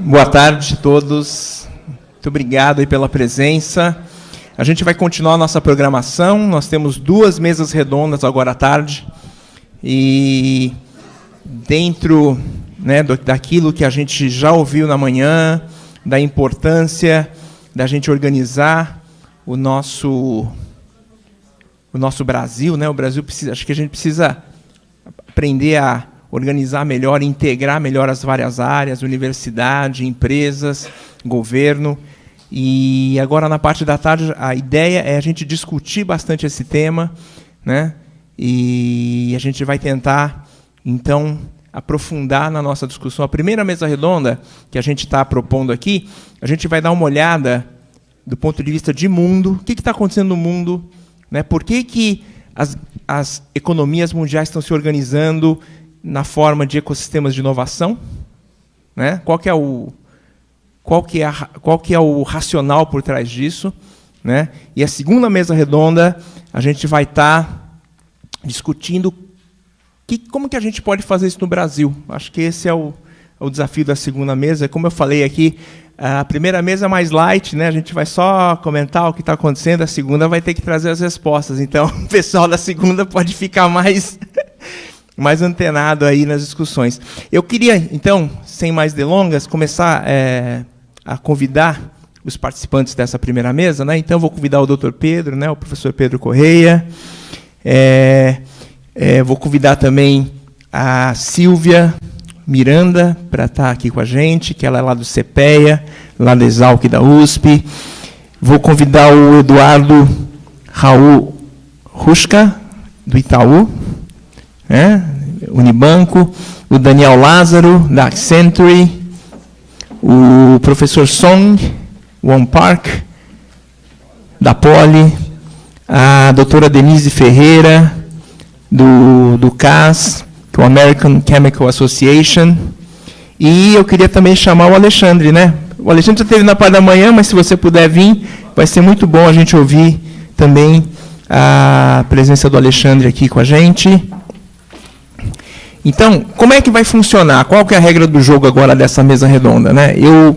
Boa tarde a todos. Muito obrigado aí pela presença. A gente vai continuar a nossa programação. Nós temos 2 mesas redondas agora à tarde. E dentro, né, daquilo que a gente já ouviu na manhã, da importância da gente organizar o nosso Brasil, né? O Brasil precisa, acho que a gente precisa aprender a organizar melhor, integrar melhor as várias áreas, universidade, empresas, governo. E agora, na parte da tarde, a ideia é a gente discutir bastante esse tema, né? E a gente vai tentar, então, aprofundar na nossa discussão. A primeira mesa redonda que a gente está propondo aqui, a gente vai dar uma olhada do ponto de vista de mundo. O que está acontecendo no mundo? Né? Por que as economias mundiais estão se organizando na forma de ecossistemas de inovação? Né? Qual que é o racional por trás disso? Né? E a segunda mesa redonda, a gente vai estar discutindo como que a gente pode fazer isso no Brasil. Acho que esse é o desafio da segunda mesa. Como eu falei aqui, a primeira mesa é mais light, né? A gente vai só comentar o que está acontecendo, a segunda vai ter que trazer as respostas. Então, o pessoal da segunda pode ficar mais antenado aí nas discussões. Eu queria, então, sem mais delongas, começar a convidar os participantes dessa primeira mesa, né? Então, vou convidar o Dr. Pedro, né? O professor Pedro Correia. Vou convidar também a Silvia Miranda para estar aqui com a gente, que ela é lá do CPEA, lá da Exalc da USP. Vou convidar o Eduardo Raul Ruska, do Itaú, né? Unibanco, o Daniel Lázaro, da Accenture, o professor Song Won Park, da Poli, a doutora Denise Ferreira, do CAS, que é o American Chemical Association. E eu queria também chamar o Alexandre, né? O Alexandre já esteve na parte da manhã, mas se você puder vir, vai ser muito bom a gente ouvir também a presença do Alexandre aqui com a gente. Então, como é que vai funcionar? Qual que é a regra do jogo agora dessa mesa redonda, né? Eu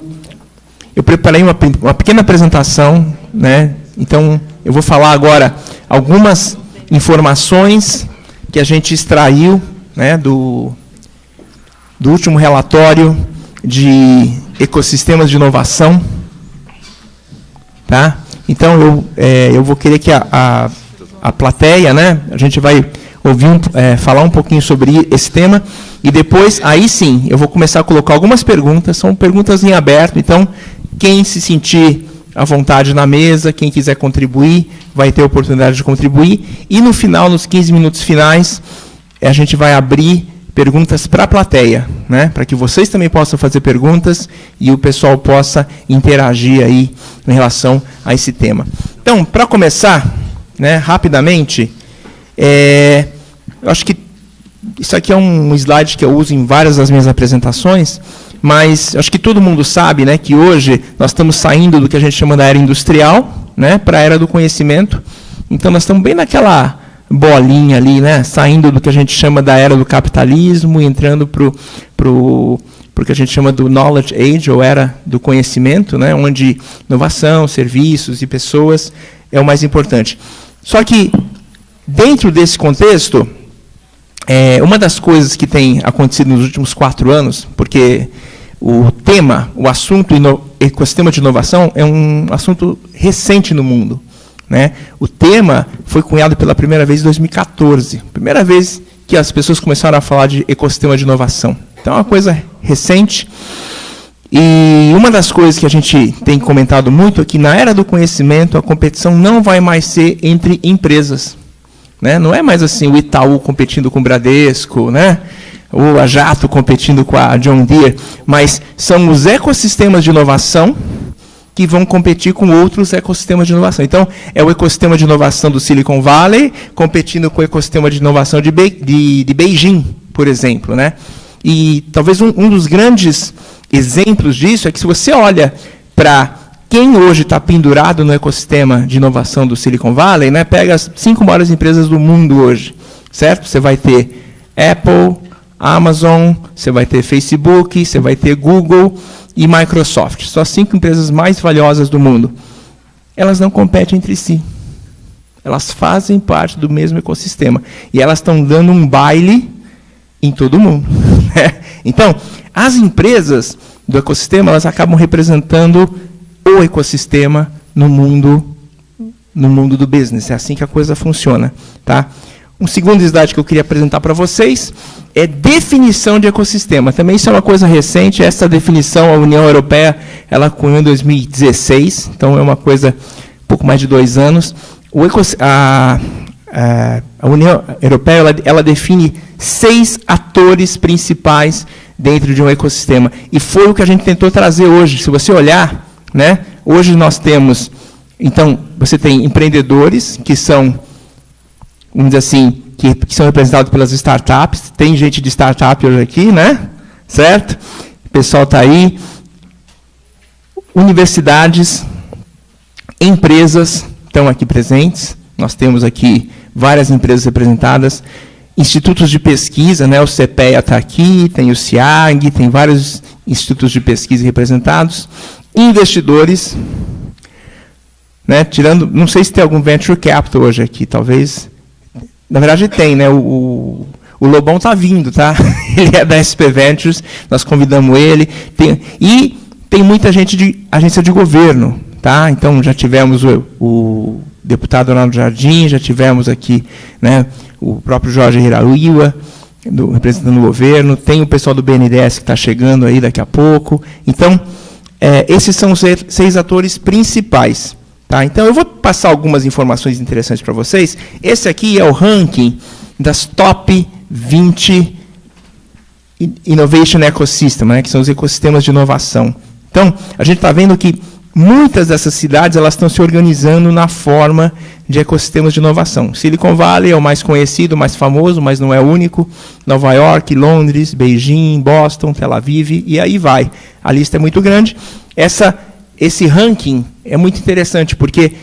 preparei uma pequena apresentação, né? Então, eu vou falar agora algumas informações que a gente extraiu, né, do último relatório de ecossistemas de inovação. Tá? Então, eu vou querer que a plateia, né, a gente vai ouvir falar um pouquinho sobre esse tema, e depois, aí sim, eu vou começar a colocar algumas perguntas, são perguntas em aberto, então, quem se sentir à vontade na mesa, quem quiser contribuir, vai ter a oportunidade de contribuir. E no final, nos 15 minutos finais, a gente vai abrir perguntas para a plateia, né? Para que vocês também possam fazer perguntas e o pessoal possa interagir aí em relação a esse tema. Então, para começar, né, rapidamente, eu acho que isso aqui é um slide que eu uso em várias das minhas apresentações, mas acho que todo mundo sabe, né, que hoje nós estamos saindo do que a gente chama da era industrial, né, para a era do conhecimento. Então, nós estamos bem naquela bolinha ali, né, saindo do que a gente chama da era do capitalismo e entrando para o que a gente chama do knowledge age, ou era do conhecimento, né, onde inovação, serviços e pessoas é o mais importante. Só que, dentro desse contexto, uma das coisas que tem acontecido nos últimos 4 anos, porque o assunto ecossistema de inovação é um assunto recente no mundo, né? O tema foi cunhado pela primeira vez em 2014, primeira vez que as pessoas começaram a falar de ecossistema de inovação. Então, é uma coisa recente. E uma das coisas que a gente tem comentado muito é que, na era do conhecimento, a competição não vai mais ser entre empresas. Né? Não é mais assim o Itaú competindo com o Bradesco, né? Ou a Jato competindo com a John Deere, mas são os ecossistemas de inovação que vão competir com outros ecossistemas de inovação. Então, é o ecossistema de inovação do Silicon Valley competindo com o ecossistema de inovação de Beijing, por exemplo. Né? E talvez um dos grandes exemplos disso é que, se você olha para quem hoje está pendurado no ecossistema de inovação do Silicon Valley, né, pega as 5 maiores empresas do mundo hoje, certo? Você vai ter Apple, Amazon, você vai ter Facebook, você vai ter Google e Microsoft. São as 5 empresas mais valiosas do mundo. Elas não competem entre si. Elas fazem parte do mesmo ecossistema. E elas estão dando um baile em todo mundo. Então, as empresas do ecossistema, elas acabam representando o ecossistema no mundo do business. É assim que a coisa funciona. Tá? Um segundo slide que eu queria apresentar para vocês é definição de ecossistema. Também isso é uma coisa recente. Essa definição, a União Europeia, ela cunhou em 2016. Então, é uma coisa um pouco mais de 2 anos. A União Europeia ela define 6 atores principais dentro de um ecossistema. E foi o que a gente tentou trazer hoje. Se você olhar, né, hoje nós temos... Então, você tem empreendedores, que são, vamos dizer assim, que são representados pelas startups. Tem gente de startup hoje aqui, né? Certo? O pessoal está aí. Universidades, empresas estão aqui presentes. Nós temos aqui várias empresas representadas. Institutos de pesquisa, né? O CPEA está aqui, tem o CIAG, tem vários institutos de pesquisa representados. Investidores, né? Tirando, não sei se tem algum venture capital hoje aqui, talvez. Na verdade tem, né? O Lobão está vindo, tá? Ele é da SP Ventures, nós convidamos ele. E tem muita gente de agência de governo, tá? Então já tivemos o deputado Ronaldo Jardim, já tivemos aqui, né, o próprio Jorge Hiraúiwa, representando o governo, tem o pessoal do BNDES que está chegando aí daqui a pouco. Então, esses são os 6 atores principais. Tá? Então, eu vou passar algumas informações interessantes para vocês. Esse aqui é o ranking das top 20 Innovation Ecosystem, né, que são os ecossistemas de inovação. Então, a gente está vendo que muitas dessas cidades elas estão se organizando na forma de ecossistemas de inovação. Silicon Valley é o mais conhecido, o mais famoso, mas não é o único. Nova York, Londres, Beijing, Boston, Tel Aviv, e aí vai. A lista é muito grande. Esse ranking é muito interessante, porque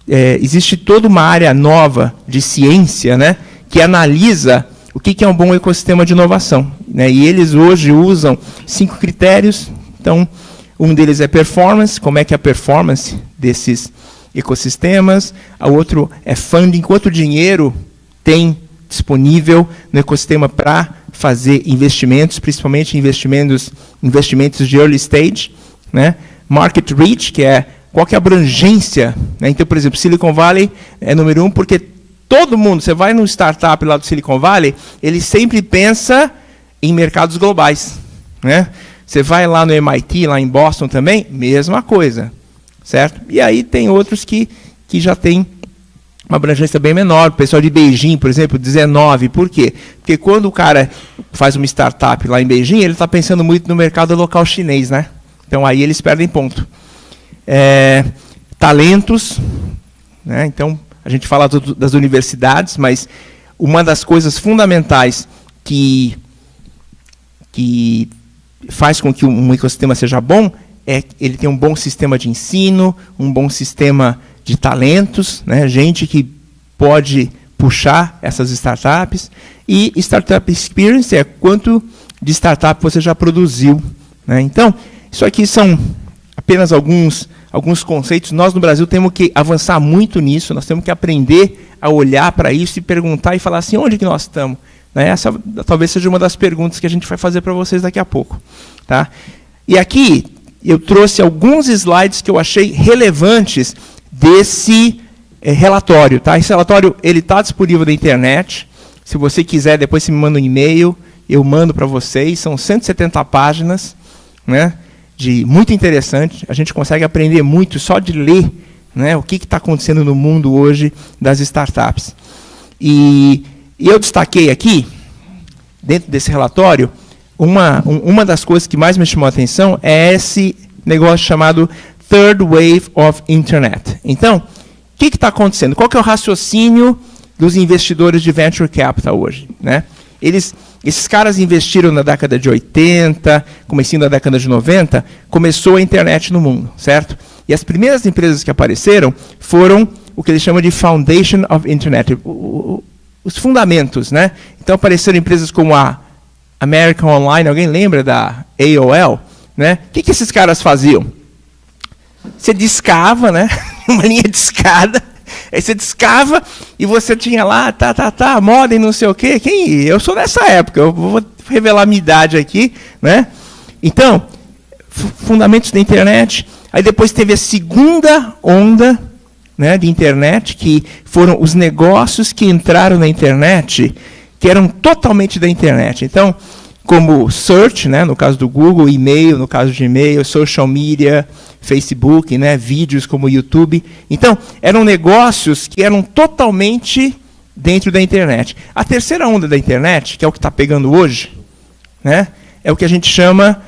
existe toda uma área nova de ciência, né, que analisa o que é um bom ecossistema de inovação. Né, e eles hoje usam 5 critérios. Então, um deles é performance, como é que é a performance desses ecossistemas. O outro é funding, quanto dinheiro tem disponível no ecossistema para fazer investimentos, principalmente investimentos de early stage. Né? Market reach, que é qual que é a abrangência. Né? Então, por exemplo, Silicon Valley é número 1, porque todo mundo, você vai num startup lá do Silicon Valley, ele sempre pensa em mercados globais. Né? Você vai lá no MIT, lá em Boston também, mesma coisa, certo? E aí tem outros que já têm uma abrangência bem menor. O pessoal de Beijing, por exemplo, 19. Por quê? Porque quando o cara faz uma startup lá em Beijing, ele está pensando muito no mercado local chinês, né? Então aí eles perdem ponto. Talentos, né? Então a gente fala das universidades, mas uma das coisas fundamentais que faz com que um ecossistema seja bom é ele ter um bom sistema de ensino, um bom sistema de talentos, né? Gente que pode puxar essas startups. E Startup Experience é quanto de startup você já produziu. Né? Então, isso aqui são apenas alguns conceitos. Nós, no Brasil, temos que avançar muito nisso, nós temos que aprender a olhar para isso e perguntar e falar assim, onde que nós estamos? Essa talvez seja uma das perguntas que a gente vai fazer para vocês daqui a pouco. Tá? E aqui eu trouxe alguns slides que eu achei relevantes desse relatório. Tá? Esse relatório está disponível na internet. Se você quiser, depois você me manda um e-mail, eu mando para vocês. São 170 páginas, né? Muito interessante. A gente consegue aprender muito só de ler, né, o que está acontecendo no mundo hoje das startups. E eu destaquei aqui, dentro desse relatório, uma das coisas que mais me chamou a atenção é esse negócio chamado Third Wave of Internet. Então, o que está acontecendo? Qual que é o raciocínio dos investidores de Venture Capital hoje? Né? Esses caras investiram na década de 80, comecinho da década de 90, começou a internet no mundo, certo? E as primeiras empresas que apareceram foram o que eles chamam de Foundation of Internet, os fundamentos, né? Então apareceram empresas como a American Online, alguém lembra da AOL? Né? O que esses caras faziam? Você discava, né? Uma linha de escada, aí você discava e você tinha lá, modem, não sei o quê. Eu sou dessa época, eu vou revelar a minha idade aqui, né? Então, fundamentos da internet. Aí depois teve a segunda onda, né, de internet, que foram os negócios que entraram na internet, que eram totalmente da internet. Então, como search, né, no caso do Google, e-mail, no caso de e-mail, social media, Facebook, né, vídeos como YouTube. Então, eram negócios que eram totalmente dentro da internet. A terceira onda da internet, que é o que está pegando hoje, né, é o que a gente chama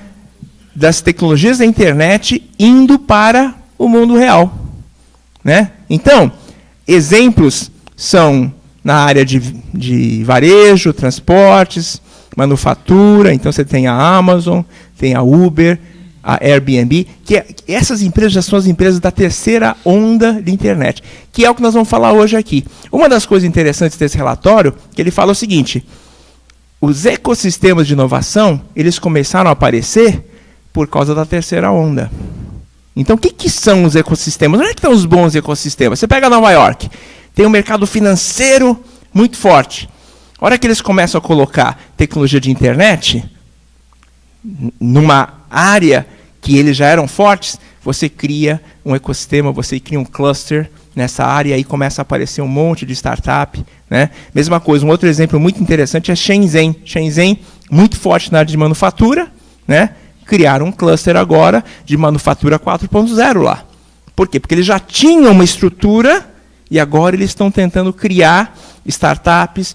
das tecnologias da internet indo para o mundo real. Né? Então, exemplos são na área de varejo, transportes, manufatura. Então, você tem a Amazon, tem a Uber, a Airbnb, essas empresas já são as empresas da terceira onda de internet, que é o que nós vamos falar hoje aqui. Uma das coisas interessantes desse relatório, que ele fala o seguinte: os ecossistemas de inovação, eles começaram a aparecer por causa da terceira onda. Então, o que são os ecossistemas? Onde é que estão os bons ecossistemas? Você pega Nova York, tem um mercado financeiro muito forte. A hora que eles começam a colocar tecnologia de internet, numa área que eles já eram fortes, você cria um ecossistema, você cria um cluster nessa área, e aí começa a aparecer um monte de startup. Né? Mesma coisa, um outro exemplo muito interessante é Shenzhen. Shenzhen, muito forte na área de manufatura, né? Criaram um cluster agora de manufatura 4.0 lá. Por quê? Porque eles já tinham uma estrutura e agora eles estão tentando criar startups,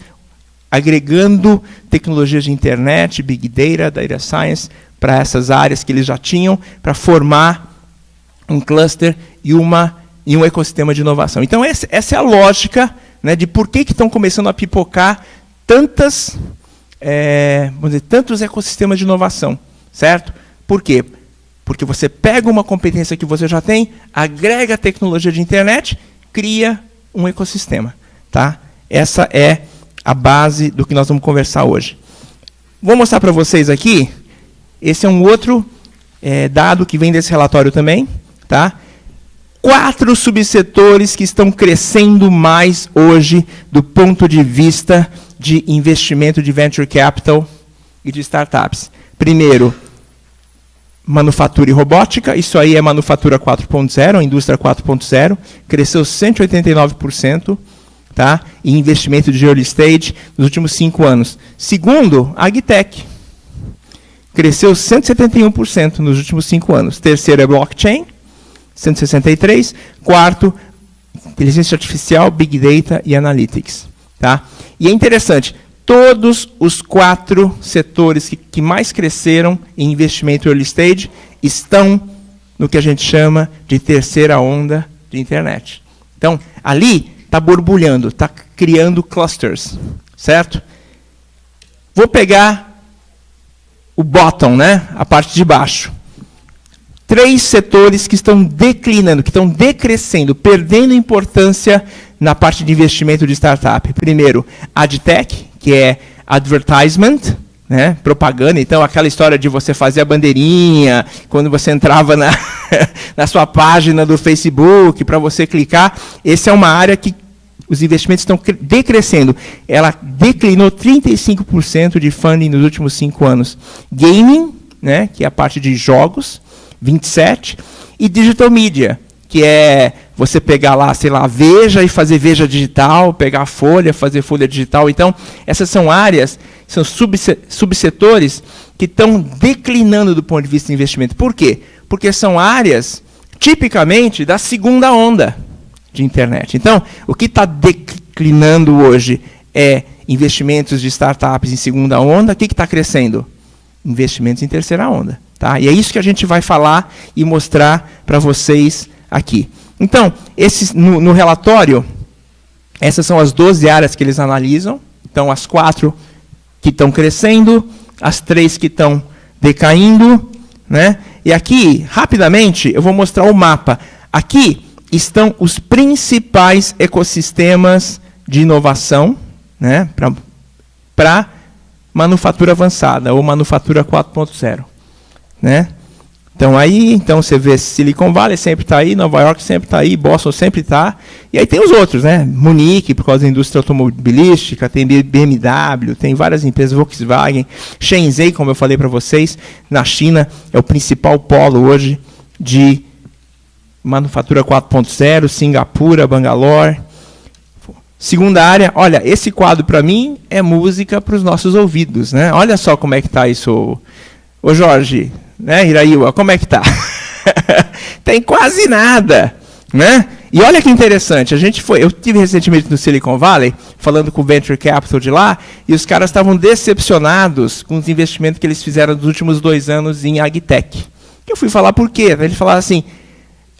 agregando tecnologias de internet, big data, data science, para essas áreas que eles já tinham, para formar um cluster e um ecossistema de inovação. Então, essa é a lógica, né, de por que estão começando a pipocar tantos ecossistemas de inovação. Certo? Por quê? Porque você pega uma competência que você já tem, agrega tecnologia de internet, cria um ecossistema. Tá? Essa é a base do que nós vamos conversar hoje. Vou mostrar para vocês aqui, esse é um outro dado que vem desse relatório também. Tá? 4 subsetores que estão crescendo mais hoje do ponto de vista de investimento de venture capital e de startups. Primeiro, manufatura e robótica. Isso aí é manufatura 4.0, indústria 4.0. Cresceu 189%, tá? Em investimento de early stage nos últimos 5 anos. Segundo, agtech. Cresceu 171% nos últimos 5 anos. Terceiro é blockchain, 163%. Quarto, inteligência artificial, big data e analytics. Tá? E é interessante, todos os 4 setores que mais cresceram em investimento early stage estão no que a gente chama de terceira onda de internet. Então, ali está borbulhando, está criando clusters, certo? Vou pegar o bottom, né? A parte de baixo. 3 setores que estão declinando, que estão decrescendo, perdendo importância na parte de investimento de startup. Primeiro, AdTech, que é advertisement, né, propaganda. Então, aquela história de você fazer a bandeirinha, quando você entrava na sua página do Facebook, para você clicar. Essa é uma área que os investimentos estão decrescendo. Ela declinou 35% de funding nos últimos 5 anos. Gaming, né, que é a parte de jogos, 27%. E digital media, que é você pegar lá, sei lá, Veja e fazer Veja digital, pegar a Folha, fazer Folha digital. Então, essas são áreas, são subsetores que estão declinando do ponto de vista de investimento. Por quê? Porque são áreas, tipicamente, da segunda onda de internet. Então, o que está declinando hoje é investimentos de startups em segunda onda. O que está crescendo? Investimentos em terceira onda. Tá? E é isso que a gente vai falar e mostrar para vocês aqui. Então, no relatório, essas são as 12 áreas que eles analisam. Então, as 4 que estão crescendo, as 3 que estão decaindo. Né? E aqui, rapidamente, eu vou mostrar o mapa. Aqui estão os principais ecossistemas de inovação, né, para manufatura avançada, ou manufatura 4.0. Né? Então você vê Silicon Valley sempre está aí, Nova York sempre está aí, Boston sempre está. E aí tem os outros, né? Munique, por causa da indústria automobilística, tem BMW, tem várias empresas, Volkswagen, Shenzhen, como eu falei para vocês, na China, é o principal polo hoje de manufatura 4.0, Singapura, Bangalore. Segunda área, olha, esse quadro para mim é música para os nossos ouvidos, né? Olha só como é que está isso. Ô Jorge, né, Iraíwa, como é que está? Tem quase nada, né? E olha que interessante, eu tive recentemente no Silicon Valley, falando com o Venture Capital de lá, e os caras estavam decepcionados com os investimentos que eles fizeram nos últimos 2 anos em AgTech. Eu fui falar por quê? Eles falaram assim,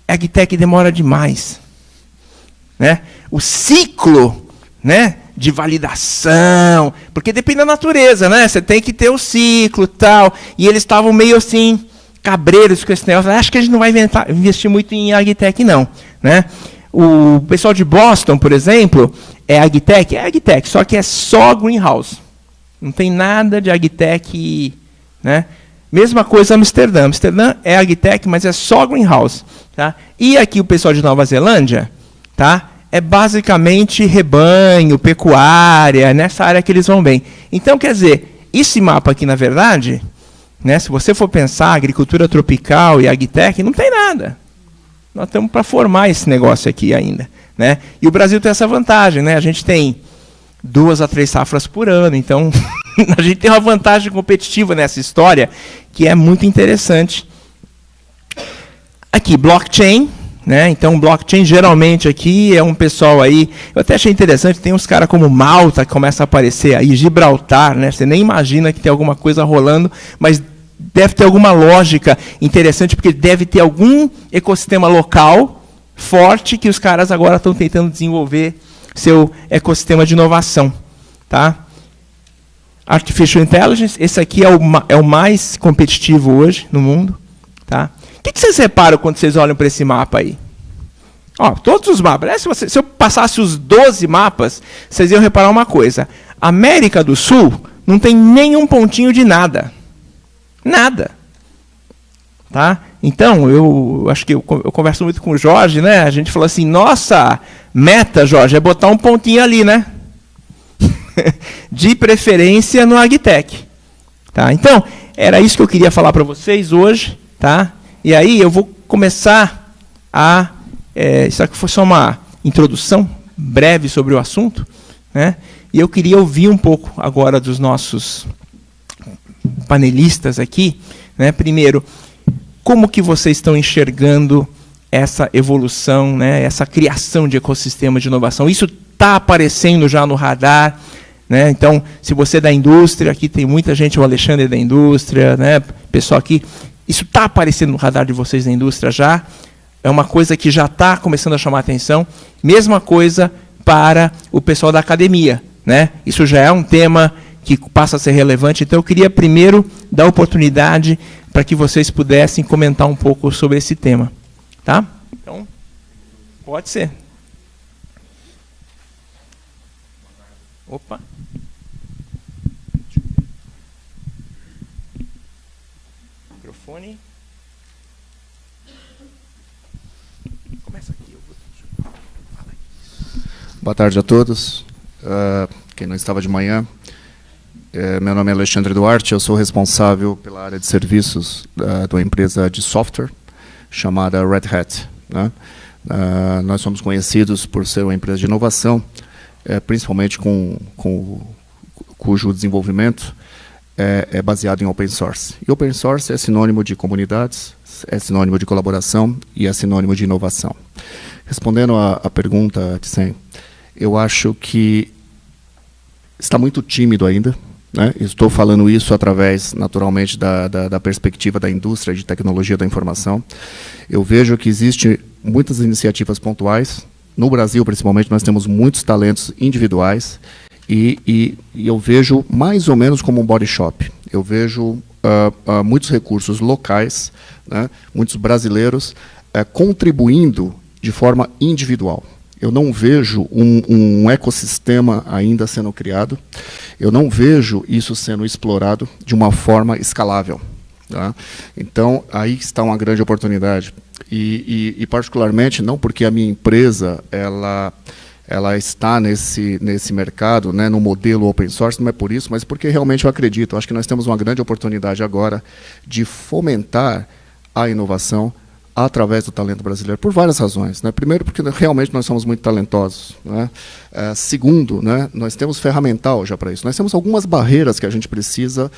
AgTech demora demais. Né? O ciclo, né, de validação, porque depende da natureza, né? Você tem que ter o ciclo e tal. E eles estavam meio assim, cabreiros com esse negócio. Acho que a gente não vai investir muito em AgTech, não. Né? O pessoal de Boston, por exemplo, é AgTech, só que é só greenhouse. Não tem nada de AgTech, né? Mesma coisa Amsterdã. Amsterdã é AgTech, mas é só greenhouse. Tá? E aqui o pessoal de Nova Zelândia, tá? É basicamente rebanho, pecuária, nessa área que eles vão bem. Então, quer dizer, esse mapa aqui, na verdade, né, se você for pensar agricultura tropical e AgTech, não tem nada. Nós estamos para formar esse negócio aqui ainda. Né? E o Brasil tem essa vantagem. Né? A gente tem 2 a 3 safras por ano, então a gente tem uma vantagem competitiva nessa história que é muito interessante. Aqui, blockchain. Né? Então, blockchain geralmente aqui é um pessoal aí, eu até achei interessante, tem uns caras como Malta que começa a aparecer aí, Gibraltar, né? Você nem imagina que tem alguma coisa rolando, mas deve ter alguma lógica interessante, porque deve ter algum ecossistema local forte que os caras agora estão tentando desenvolver seu ecossistema de inovação. Tá? Artificial Intelligence, esse aqui é o mais competitivo hoje no mundo. Tá? O que vocês reparam quando vocês olham para esse mapa aí? Ó, todos os mapas. Né? Se eu passasse os 12 mapas, vocês iam reparar uma coisa. América do Sul não tem nenhum pontinho de nada. Nada. Tá? Então, eu acho que eu converso muito com o Jorge, né? A gente falou assim, nossa meta, Jorge, é botar um pontinho ali, né? De preferência no AgTech. Tá? Então, era isso que eu queria falar para vocês hoje. Tá? E aí eu vou começar a... isso aqui foi só uma introdução breve sobre o assunto. Né? E eu queria ouvir um pouco agora dos nossos panelistas aqui. Né? Primeiro, como que vocês estão enxergando essa evolução, né? Essa criação de ecossistema de inovação? Isso está aparecendo já no radar? Né? Então, se você é da indústria, aqui tem muita gente, o Alexandre é da indústria, né? Pessoal aqui... Isso está aparecendo no radar de vocês da indústria já? É uma coisa que já está começando a chamar a atenção. Mesma coisa para o pessoal da academia. Né? Isso já é um tema que passa a ser relevante. Então, eu queria primeiro dar oportunidade para que vocês pudessem comentar um pouco sobre esse tema. Tá? Então, pode ser. Opa. Microfone. Começa aqui. Boa tarde a todos. Quem não estava de manhã, meu nome é Alexandre Duarte, eu sou responsável pela área de serviços de uma empresa de software chamada Red Hat. Né? Nós somos conhecidos por ser uma empresa de inovação, principalmente cujo desenvolvimento é baseado em open source. E open source é sinônimo de comunidades, é sinônimo de colaboração e é sinônimo de inovação. Respondendo à pergunta, Tsen, eu acho que está muito tímido ainda. Né? Estou falando isso através, naturalmente, da perspectiva da indústria de tecnologia da informação. Eu vejo que existem muitas iniciativas pontuais. No Brasil, principalmente, nós temos muitos talentos individuais e eu vejo mais ou menos como um body shop. Eu vejo muitos recursos locais, né? Muitos brasileiros contribuindo de forma individual. Eu não vejo um ecossistema ainda sendo criado. eu não vejo isso sendo explorado de uma forma escalável. Tá? Então, aí está uma grande oportunidade. E particularmente, não porque a minha empresa ela está nesse mercado, né, no modelo open source, não é por isso, mas porque realmente eu acredito. Eu acho que nós temos uma grande oportunidade agora de fomentar a inovação através do talento brasileiro, por várias razões. Né? Primeiro, porque realmente nós somos muito talentosos. Né? Segundo, né, nós temos ferramental já para isso. Nós temos algumas barreiras que a gente precisa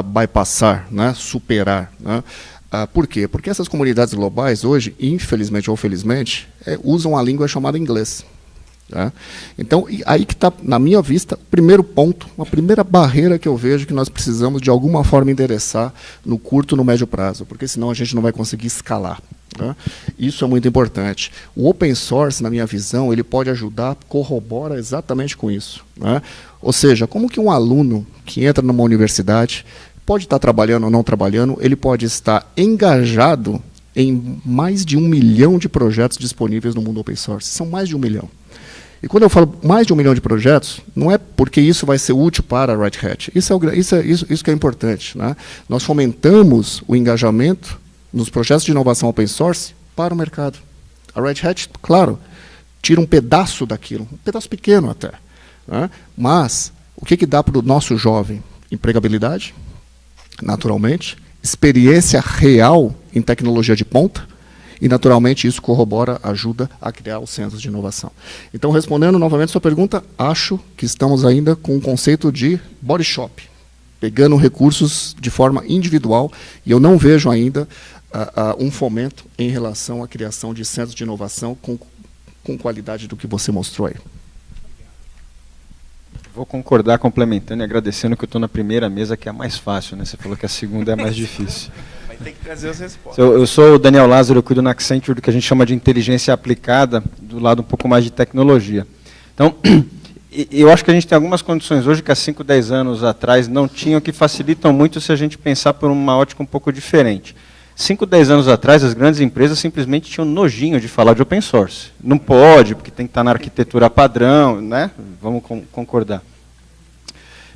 bypassar, né, superar. Né? Por quê? Porque essas comunidades globais hoje, infelizmente ou felizmente, usam a língua chamada inglês. Tá? Então, aí que está, na minha vista, o primeiro ponto, uma primeira barreira que eu vejo que nós precisamos, de alguma forma, endereçar no curto e no médio prazo, porque senão a gente não vai conseguir escalar. Tá? Isso é muito importante. O open source, na minha visão, ele pode ajudar, corrobora exatamente com isso. Né? Ou seja, como que um aluno que entra numa universidade pode estar trabalhando ou não trabalhando, ele pode estar engajado em mais de 1 milhão de projetos disponíveis no mundo open source. São mais de 1 milhão. E quando eu falo mais de 1 milhão de projetos, não é porque isso vai ser útil para a Red Hat. Isso que é importante. Né? Nós fomentamos o engajamento nos projetos de inovação open source para o mercado. A Red Hat, claro, tira um pedaço daquilo, um pedaço pequeno até. Né? Mas, o que dá para o nosso jovem? Empregabilidade, naturalmente, experiência real em tecnologia de ponta, e, naturalmente, isso corrobora, ajuda a criar os centros de inovação. Então, respondendo novamente a sua pergunta, acho que estamos ainda com o conceito de body shop, pegando recursos de forma individual, e eu não vejo ainda um fomento em relação à criação de centros de inovação com qualidade do que você mostrou aí. Vou concordar, complementando e agradecendo que eu estou na primeira mesa, que é a mais fácil, né? Você falou que a segunda é a mais difícil. Tem que trazer as respostas. Eu sou o Daniel Lázaro, eu cuido na Accenture do que a gente chama de inteligência aplicada, do lado um pouco mais de tecnologia. Então, eu acho que a gente tem algumas condições hoje que há 5, 10 anos atrás não tinham, que facilitam muito se a gente pensar por uma ótica um pouco diferente. 5, 10 anos atrás, as grandes empresas simplesmente tinham nojinho de falar de open source. Não pode, porque tem que estar na arquitetura padrão, né? Vamos concordar.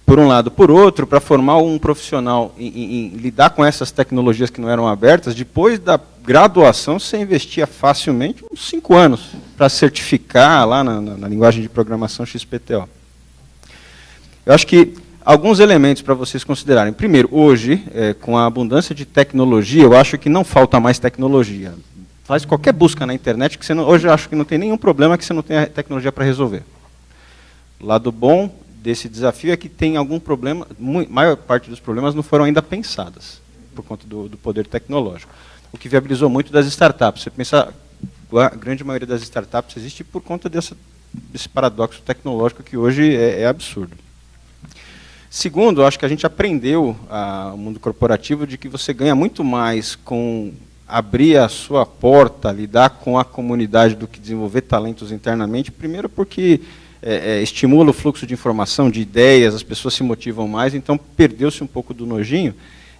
Por um lado. Por outro, para formar um profissional em lidar com essas tecnologias que não eram abertas, depois da graduação, você investia facilmente uns 5 anos para certificar lá na linguagem de programação XPTO. Eu acho que alguns elementos para vocês considerarem. Primeiro, hoje, com a abundância de tecnologia, eu acho que não falta mais tecnologia. Faz qualquer busca na internet, que hoje eu acho que não tem nenhum problema que você não tenha tecnologia para resolver. Lado bom desse desafio é que tem algum problema, maior parte dos problemas não foram ainda pensadas, por conta do poder tecnológico. O que viabilizou muito das startups. Você pensar, a grande maioria das startups existe por conta desse paradoxo tecnológico que hoje é absurdo. Segundo, acho que a gente aprendeu, no mundo corporativo, de que você ganha muito mais com abrir a sua porta, lidar com a comunidade, do que desenvolver talentos internamente. Primeiro porque estimula o fluxo de informação, de ideias, as pessoas se motivam mais, então perdeu-se um pouco do nojinho.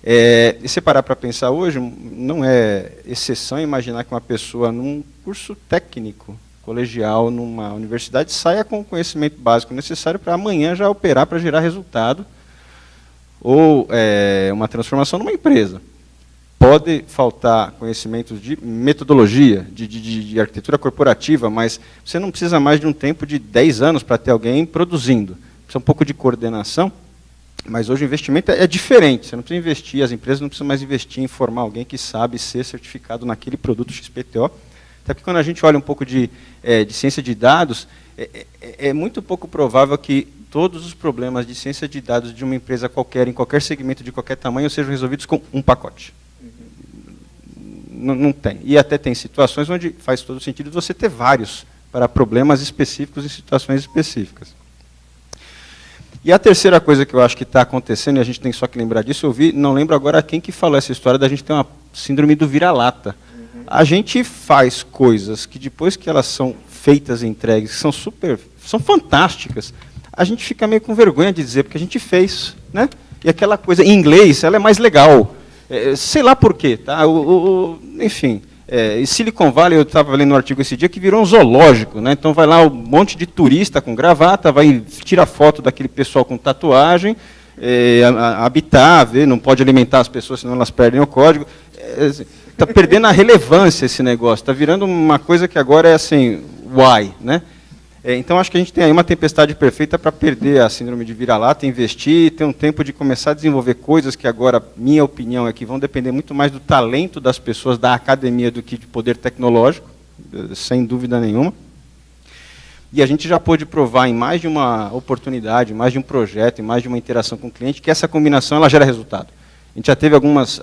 E se parar para pensar hoje, não é exceção imaginar que uma pessoa num curso técnico, colegial, numa universidade, saia com o conhecimento básico necessário para amanhã já operar para gerar resultado, ou uma transformação numa empresa. Pode faltar conhecimentos de metodologia, de arquitetura corporativa, mas você não precisa mais de um tempo de 10 anos para ter alguém produzindo. Precisa um pouco de coordenação, mas hoje o investimento é diferente. Você não precisa investir, as empresas não precisam mais investir em formar alguém que sabe ser certificado naquele produto XPTO. Até porque quando a gente olha um pouco de ciência de dados, é muito pouco provável que todos os problemas de ciência de dados de uma empresa qualquer, em qualquer segmento, de qualquer tamanho, sejam resolvidos com um pacote. Não tem. E até tem situações onde faz todo sentido você ter vários para problemas específicos em situações específicas. E a terceira coisa que eu acho que está acontecendo, e a gente tem só que lembrar disso, eu vi, não lembro agora quem que falou essa história da gente ter uma síndrome do vira-lata. A gente faz coisas que depois que elas são feitas e entregues, são fantásticas, a gente fica meio com vergonha de dizer, porque a gente fez, né? E aquela coisa, em inglês, ela é mais legal. Sei lá por quê, tá? Enfim, E Silicon Valley, eu estava lendo um artigo esse dia, que virou um zoológico, né? Então vai lá um monte de turista com gravata, vai tirar foto daquele pessoal com tatuagem, habitar, ver, não pode alimentar as pessoas, senão elas perdem o código. Está perdendo a relevância esse negócio, está virando uma coisa que agora é assim, why, né? Então, acho que a gente tem aí uma tempestade perfeita para perder a síndrome de vira-lata, investir, ter um tempo de começar a desenvolver coisas que agora, minha opinião, é que vão depender muito mais do talento das pessoas, da academia, do que de poder tecnológico, sem dúvida nenhuma. E a gente já pôde provar em mais de uma oportunidade, em mais de um projeto, em mais de uma interação com o cliente, que essa combinação ela gera resultado. A gente já teve algumas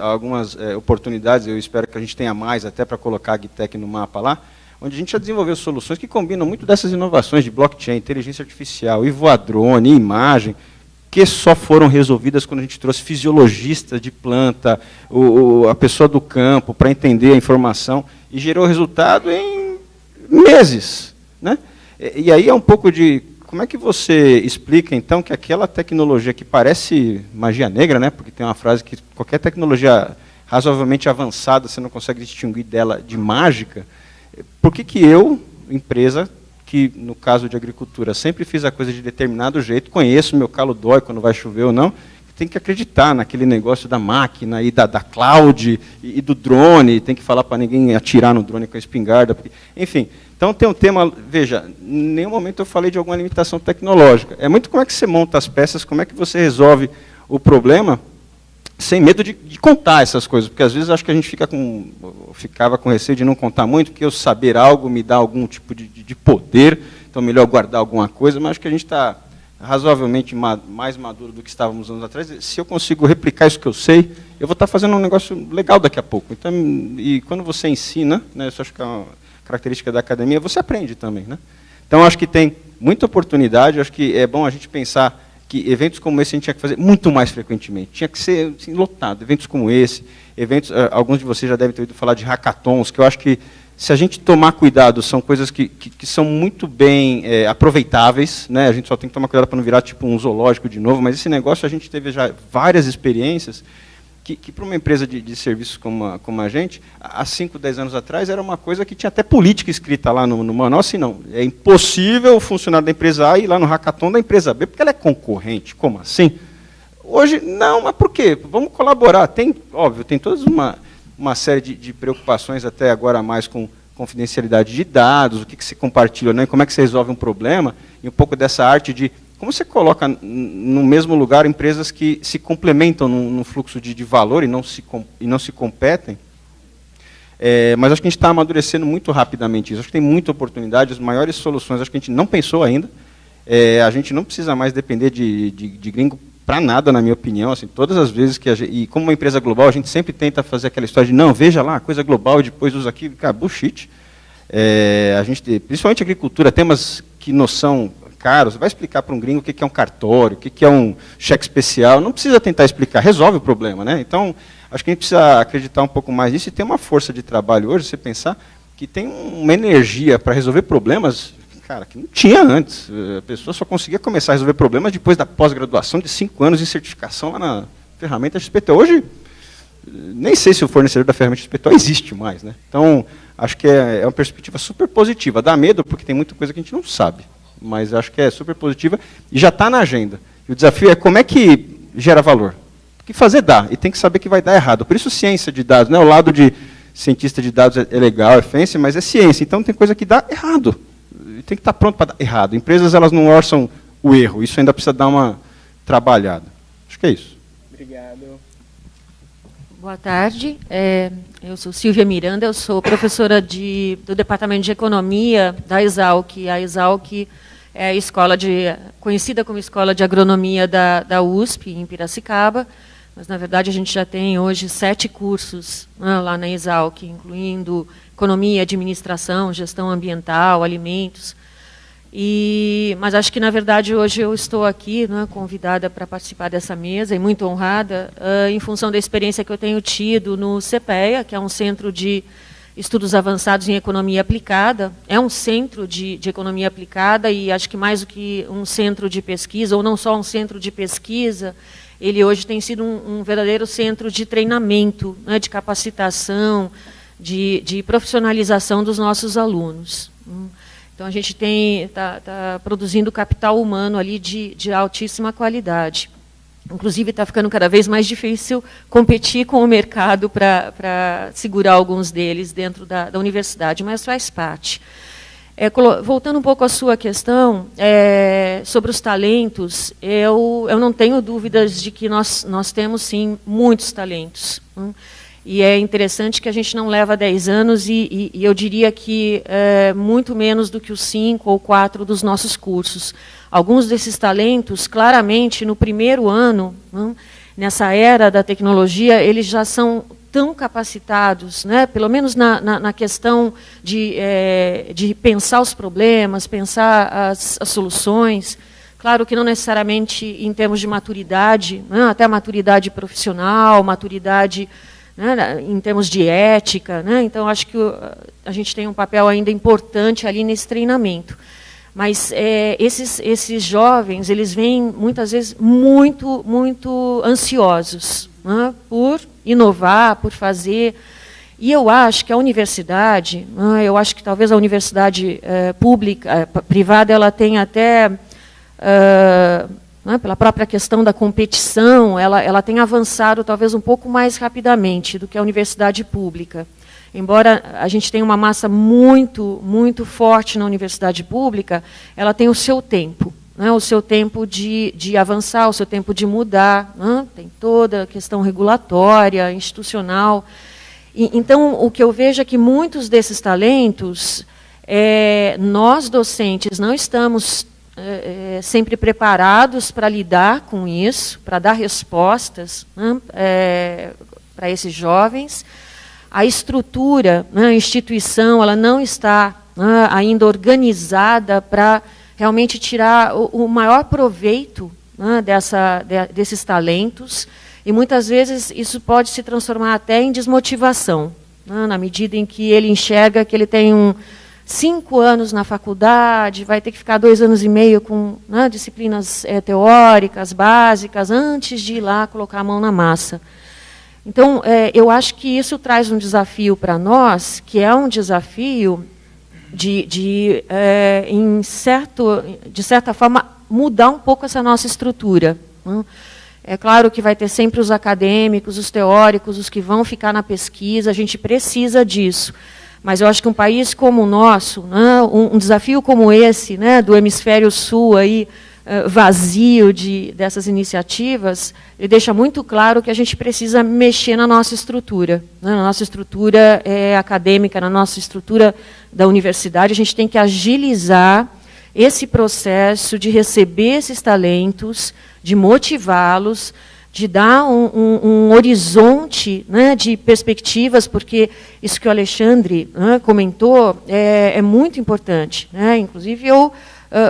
oportunidades, eu espero que a gente tenha mais, até para colocar a Agtech no mapa lá, onde a gente já desenvolveu soluções que combinam muito dessas inovações de blockchain, inteligência artificial, e voar drone, imagem, que só foram resolvidas quando a gente trouxe fisiologistas de planta, a pessoa do campo, para entender a informação, e gerou resultado em meses, né? E aí é um pouco de... Como é que você explica, então, que aquela tecnologia que parece magia negra, né? Porque tem uma frase que qualquer tecnologia razoavelmente avançada, você não consegue distinguir dela de mágica. Por que eu, empresa, que no caso de agricultura sempre fiz a coisa de determinado jeito, conheço meu calo dói quando vai chover ou não, tem que acreditar naquele negócio da máquina e da cloud e do drone, tem que falar para ninguém atirar no drone com a espingarda. Porque, enfim, então tem um tema, veja, em nenhum momento eu falei de alguma limitação tecnológica. É muito como é que você monta as peças, como é que você resolve o sem medo de contar essas coisas, porque às vezes acho que a gente ficava com receio de não contar muito, porque eu saber algo me dá algum tipo de poder, então melhor guardar alguma coisa, mas acho que a gente está razoavelmente mais maduro do que estávamos anos atrás. Se eu consigo replicar isso que eu sei, eu vou estar fazendo um negócio legal daqui a pouco. Então, e quando você ensina, né, isso acho que é uma característica da academia, você aprende também, né? Então, acho que tem muita oportunidade, acho que é bom a gente pensar que eventos como esse a gente tinha que fazer muito mais frequentemente. Tinha que ser assim, lotado. Eventos como esse, alguns de vocês já devem ter ouvido falar de hackathons, que eu acho que, se a gente tomar cuidado, são coisas que são muito bem aproveitáveis, né? A gente só tem que tomar cuidado para não virar tipo um zoológico de novo, mas esse negócio a gente teve já várias experiências que para uma empresa de serviços como a gente, há 5, 10 anos atrás, era uma coisa que tinha até política escrita lá no manual, assim, não, é impossível o funcionário da empresa A ir lá no hackathon da empresa B, porque ela é concorrente. Como assim? Hoje, não, mas por quê? Vamos colaborar. Tem, óbvio, tem toda uma série de preocupações, até agora mais com confidencialidade de dados, o que se compartilha, né, como é que você resolve um problema, e um pouco dessa arte de como você coloca no mesmo lugar empresas que se complementam num fluxo de valor e não se competem. Mas acho que a gente está amadurecendo muito rapidamente isso. Acho que tem muita oportunidade, as maiores soluções, acho que a gente não pensou ainda. A gente não precisa mais depender de gringo para nada, na minha opinião. Assim, todas as vezes que e como uma empresa global, a gente sempre tenta fazer aquela história de, não, veja lá, coisa global, e depois usa aqui, cara, bullshit. A gente, principalmente agricultura, temas que não são caros, vai explicar para um gringo o que é um cartório, o que é um cheque especial, não precisa tentar explicar, resolve o problema, né? Então, acho que a gente precisa acreditar um pouco mais nisso, e tem uma força de trabalho hoje, você pensar que tem uma energia para resolver problemas, cara, que não tinha antes. A pessoa só conseguia começar a resolver problemas depois da pós-graduação de 5 anos de certificação lá na ferramenta XPTO. Hoje, nem sei se o fornecedor da ferramenta XPTO existe mais, né? Então, acho que é uma perspectiva super positiva. Dá medo, porque tem muita coisa que a gente não sabe, mas acho que é super positiva e já está na agenda. E o desafio é como é que gera valor. Porque fazer dá, e tem que saber que vai dar errado. Por isso ciência de dados, né? O lado de cientista de dados é legal, é fancy, mas é ciência. Então tem coisa que dá errado. E tem que estar pronto para dar errado. Empresas elas não orçam o erro, isso ainda precisa dar uma trabalhada. Acho que é isso. Obrigado. Boa tarde, eu sou Silvia Miranda, eu sou professora do Departamento de Economia da Exalc. A Exalc é a escola conhecida como Escola de Agronomia da USP, em Piracicaba, mas, na verdade, a gente já tem hoje 7 cursos, né, lá na Exalc, incluindo Economia, Administração, Gestão Ambiental, Alimentos. Mas acho que, na verdade, hoje eu estou aqui, né, convidada para participar dessa mesa, e muito honrada, em função da experiência que eu tenho tido no CPEA, que é um centro de estudos avançados em economia aplicada. É um centro de economia aplicada, e acho que mais do que um centro de pesquisa, ou não só um centro de pesquisa, ele hoje tem sido um verdadeiro centro de treinamento, né, de capacitação, de profissionalização dos nossos alunos. Então, a gente está produzindo capital humano ali de altíssima qualidade. Inclusive, está ficando cada vez mais difícil competir com o mercado para segurar alguns deles dentro da universidade, mas faz parte. Voltando um pouco à sua questão, sobre os talentos, eu não tenho dúvidas de que nós temos, sim, muitos talentos. E é interessante que a gente não leva 10 anos e eu diria que muito menos do que os 5 ou 4 dos nossos cursos. Alguns desses talentos, claramente, no primeiro ano, nessa era da tecnologia, eles já são tão capacitados, né, pelo menos na questão de pensar os problemas, pensar as soluções. Claro que não necessariamente em termos de maturidade, né, até maturidade profissional, maturidade, né, em termos de ética, né, então acho que a gente tem um papel ainda importante ali nesse treinamento. Mas esses jovens, eles vêm muitas vezes muito, muito ansiosos, né, por inovar, por fazer. E eu acho que a universidade, eu acho que talvez a universidade privada, ela tenha até, pela própria questão da competição, ela tem avançado talvez um pouco mais rapidamente do que a universidade pública. Embora a gente tenha uma massa muito, muito forte na universidade pública, ela tem o seu tempo. O seu tempo de avançar, o seu tempo de mudar, tem toda a questão regulatória, institucional. Então, o que eu vejo é que muitos desses talentos, nós docentes não estamos sempre preparados para lidar com isso, para dar respostas para esses jovens. A estrutura, a instituição, ela não está ainda organizada para realmente tirar o maior proveito, né, desses talentos, e muitas vezes isso pode se transformar até em desmotivação, né, na medida em que ele enxerga que ele tem 5 anos na faculdade, vai ter que ficar 2 anos e meio com, né, disciplinas teóricas, básicas, antes de ir lá colocar a mão na massa. Então, eu acho que isso traz um desafio para nós, que é um desafio de certa forma, mudar um pouco essa nossa estrutura. É claro que vai ter sempre os acadêmicos, os teóricos, os que vão ficar na pesquisa, a gente precisa disso. Mas eu acho que um país como o nosso, né, um desafio como esse, né, do hemisfério sul, aí, vazio dessas iniciativas, ele deixa muito claro que a gente precisa mexer na nossa estrutura. Né, na nossa estrutura acadêmica, na nossa estrutura da universidade, a gente tem que agilizar esse processo de receber esses talentos, de motivá-los, de dar um horizonte, né, de perspectivas, porque isso que o Alexandre, né, comentou é muito importante. Né? Inclusive, eu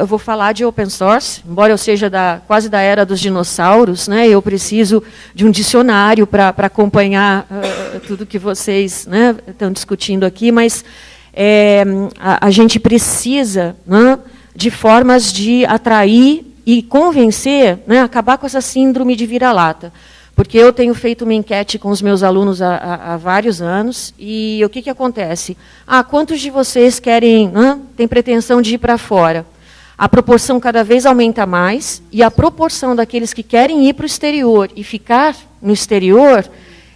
vou falar de open source, embora eu seja quase da era dos dinossauros, né, eu preciso de um dicionário para acompanhar tudo que vocês, né, estão discutindo aqui, mas a gente precisa, né, de formas de atrair e convencer, né, acabar com essa síndrome de vira-lata. Porque eu tenho feito uma enquete com os meus alunos há vários anos, e o que acontece? Quantos de vocês querem, têm pretensão de ir para fora? A proporção cada vez aumenta mais, e a proporção daqueles que querem ir para o exterior e ficar no exterior,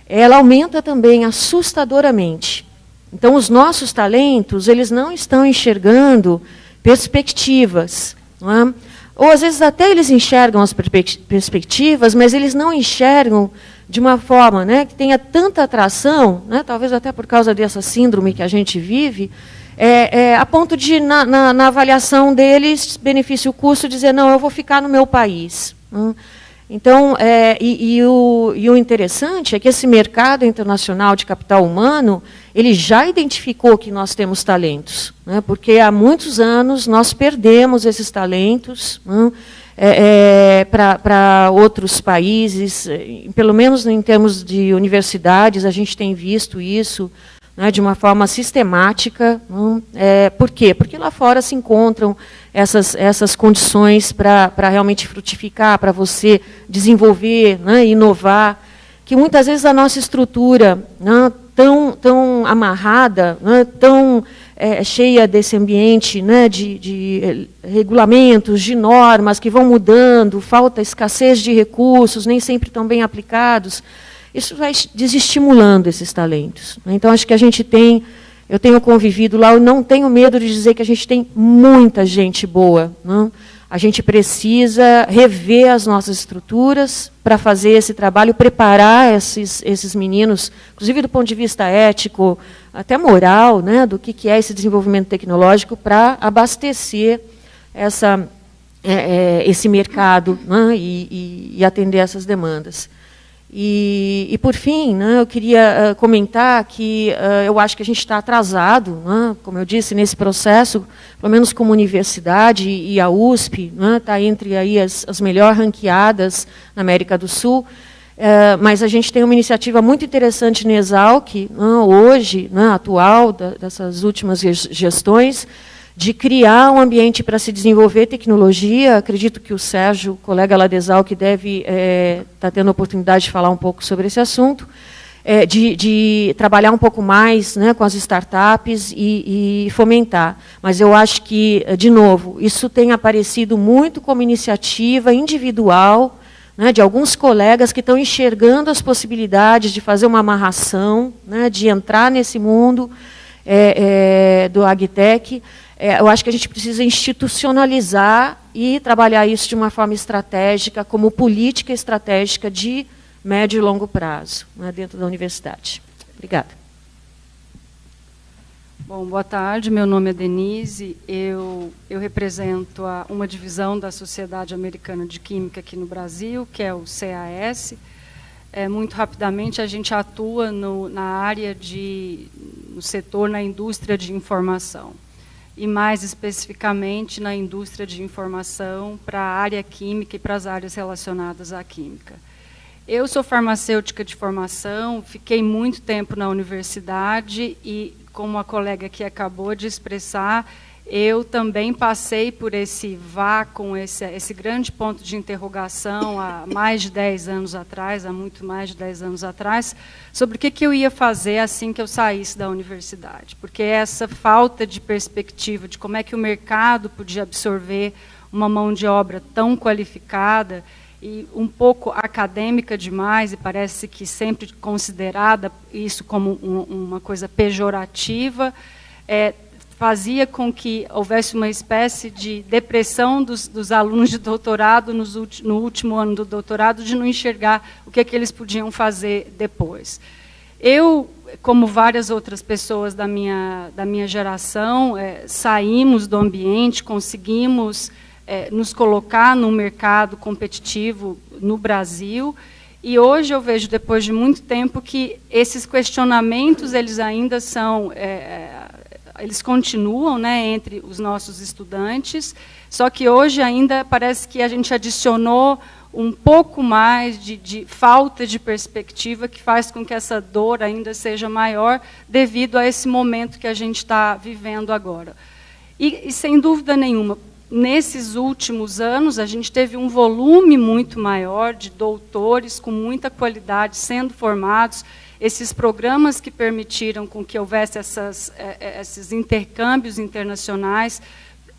ela aumenta também assustadoramente. Então, os nossos talentos, eles não estão enxergando perspectivas, não é? Ou, às vezes, até eles enxergam as perspectivas, mas eles não enxergam de uma forma, né, que tenha tanta atração, né, talvez até por causa dessa síndrome que a gente vive, a ponto de, na avaliação deles, benefício-custo, dizer, não, eu vou ficar no meu país. Então, o interessante é que esse mercado internacional de capital humano, ele já identificou que nós temos talentos, né, porque há muitos anos nós perdemos esses talentos, né, para outros países, pelo menos em termos de universidades, a gente tem visto isso, né, de uma forma sistemática. Por quê? Porque lá fora se encontram essas condições para realmente frutificar, para você desenvolver, né, inovar, que muitas vezes a nossa estrutura, né, tão amarrada, né, tão cheia desse ambiente, né, de regulamentos, de normas que vão mudando, falta escassez de recursos, nem sempre tão bem aplicados, isso vai desestimulando esses talentos. Então, acho que eu tenho convivido lá, eu não tenho medo de dizer que a gente tem muita gente boa, né? A gente precisa rever as nossas estruturas para fazer esse trabalho, preparar esses meninos, inclusive do ponto de vista ético, até moral, né, do que é esse desenvolvimento tecnológico, para abastecer esse mercado, né, e atender essas demandas. E por fim, né, eu queria comentar que eu acho que a gente está atrasado, né, como eu disse, nesse processo, pelo menos como universidade, e a USP está, né, entre aí as melhor ranqueadas na América do Sul, mas a gente tem uma iniciativa muito interessante na Exalc, né, hoje, né, atual, dessas últimas gestões, de criar um ambiente para se desenvolver tecnologia. Acredito que o Sérgio, colega lá da Exalc, deve estar tendo a oportunidade de falar um pouco sobre esse assunto, de trabalhar um pouco mais, né, com as startups e fomentar. Mas eu acho que, de novo, isso tem aparecido muito como iniciativa individual, né, de alguns colegas que estão enxergando as possibilidades de fazer uma amarração, né, de entrar nesse mundo do AgTech. Eu acho que a gente precisa institucionalizar e trabalhar isso de uma forma estratégica, como política estratégica de médio e longo prazo, né, dentro da universidade. Obrigada. Bom, boa tarde, meu nome é Denise, eu represento uma divisão da Sociedade Americana de Química aqui no Brasil, que é o CAS. Muito rapidamente, a gente atua na área no setor, na indústria de informação. E mais especificamente na indústria de informação para a área química e para as áreas relacionadas à química. Eu sou farmacêutica de formação, fiquei muito tempo na universidade e, como a colega aqui acabou de expressar, eu também passei por esse vácuo, esse grande ponto de interrogação há mais de 10 anos atrás, há muito mais de 10 anos atrás, sobre o que eu ia fazer assim que eu saísse da universidade. Porque essa falta de perspectiva de como é que o mercado podia absorver uma mão de obra tão qualificada e um pouco acadêmica demais, e parece que sempre considerada isso como uma coisa pejorativa, fazia com que houvesse uma espécie de depressão dos alunos de doutorado no último ano do doutorado, de não enxergar o que eles podiam fazer depois. Eu, como várias outras pessoas da minha geração, saímos do ambiente, conseguimos nos colocar no mercado competitivo no Brasil, e hoje eu vejo, depois de muito tempo, que esses questionamentos eles ainda são... eles continuam, né, entre os nossos estudantes, só que hoje ainda parece que a gente adicionou um pouco mais de falta de perspectiva, que faz com que essa dor ainda seja maior devido a esse momento que a gente está vivendo agora. E sem dúvida nenhuma, nesses últimos anos, a gente teve um volume muito maior de doutores com muita qualidade sendo formados. Esses programas que permitiram com que houvesse esses intercâmbios internacionais,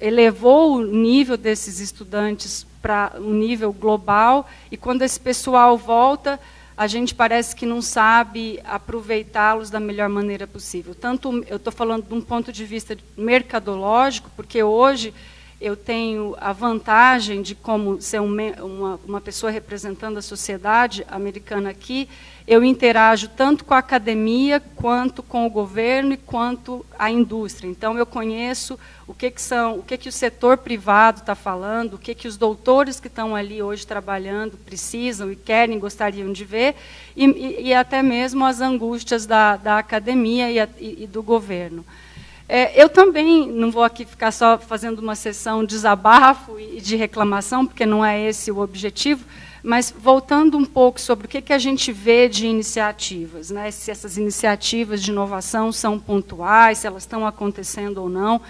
elevou o nível desses estudantes para um nível global, e quando esse pessoal volta, a gente parece que não sabe aproveitá-los da melhor maneira possível. Tanto, eu estou falando de um ponto de vista mercadológico, porque hoje eu tenho a vantagem de, como ser uma pessoa representando a sociedade americana aqui, eu interajo tanto com a academia, quanto com o governo e quanto a indústria. Então, eu conheço o que o setor privado está falando, o que os doutores que estão ali hoje trabalhando precisam e querem, gostariam de ver, e até mesmo as angústias da academia e do governo. Eu também não vou aqui ficar só fazendo uma sessão de desabafo e de reclamação, porque não é esse o objetivo, mas voltando um pouco sobre o que a gente vê de iniciativas, né? Se essas iniciativas de inovação são pontuais, se elas estão acontecendo ou não.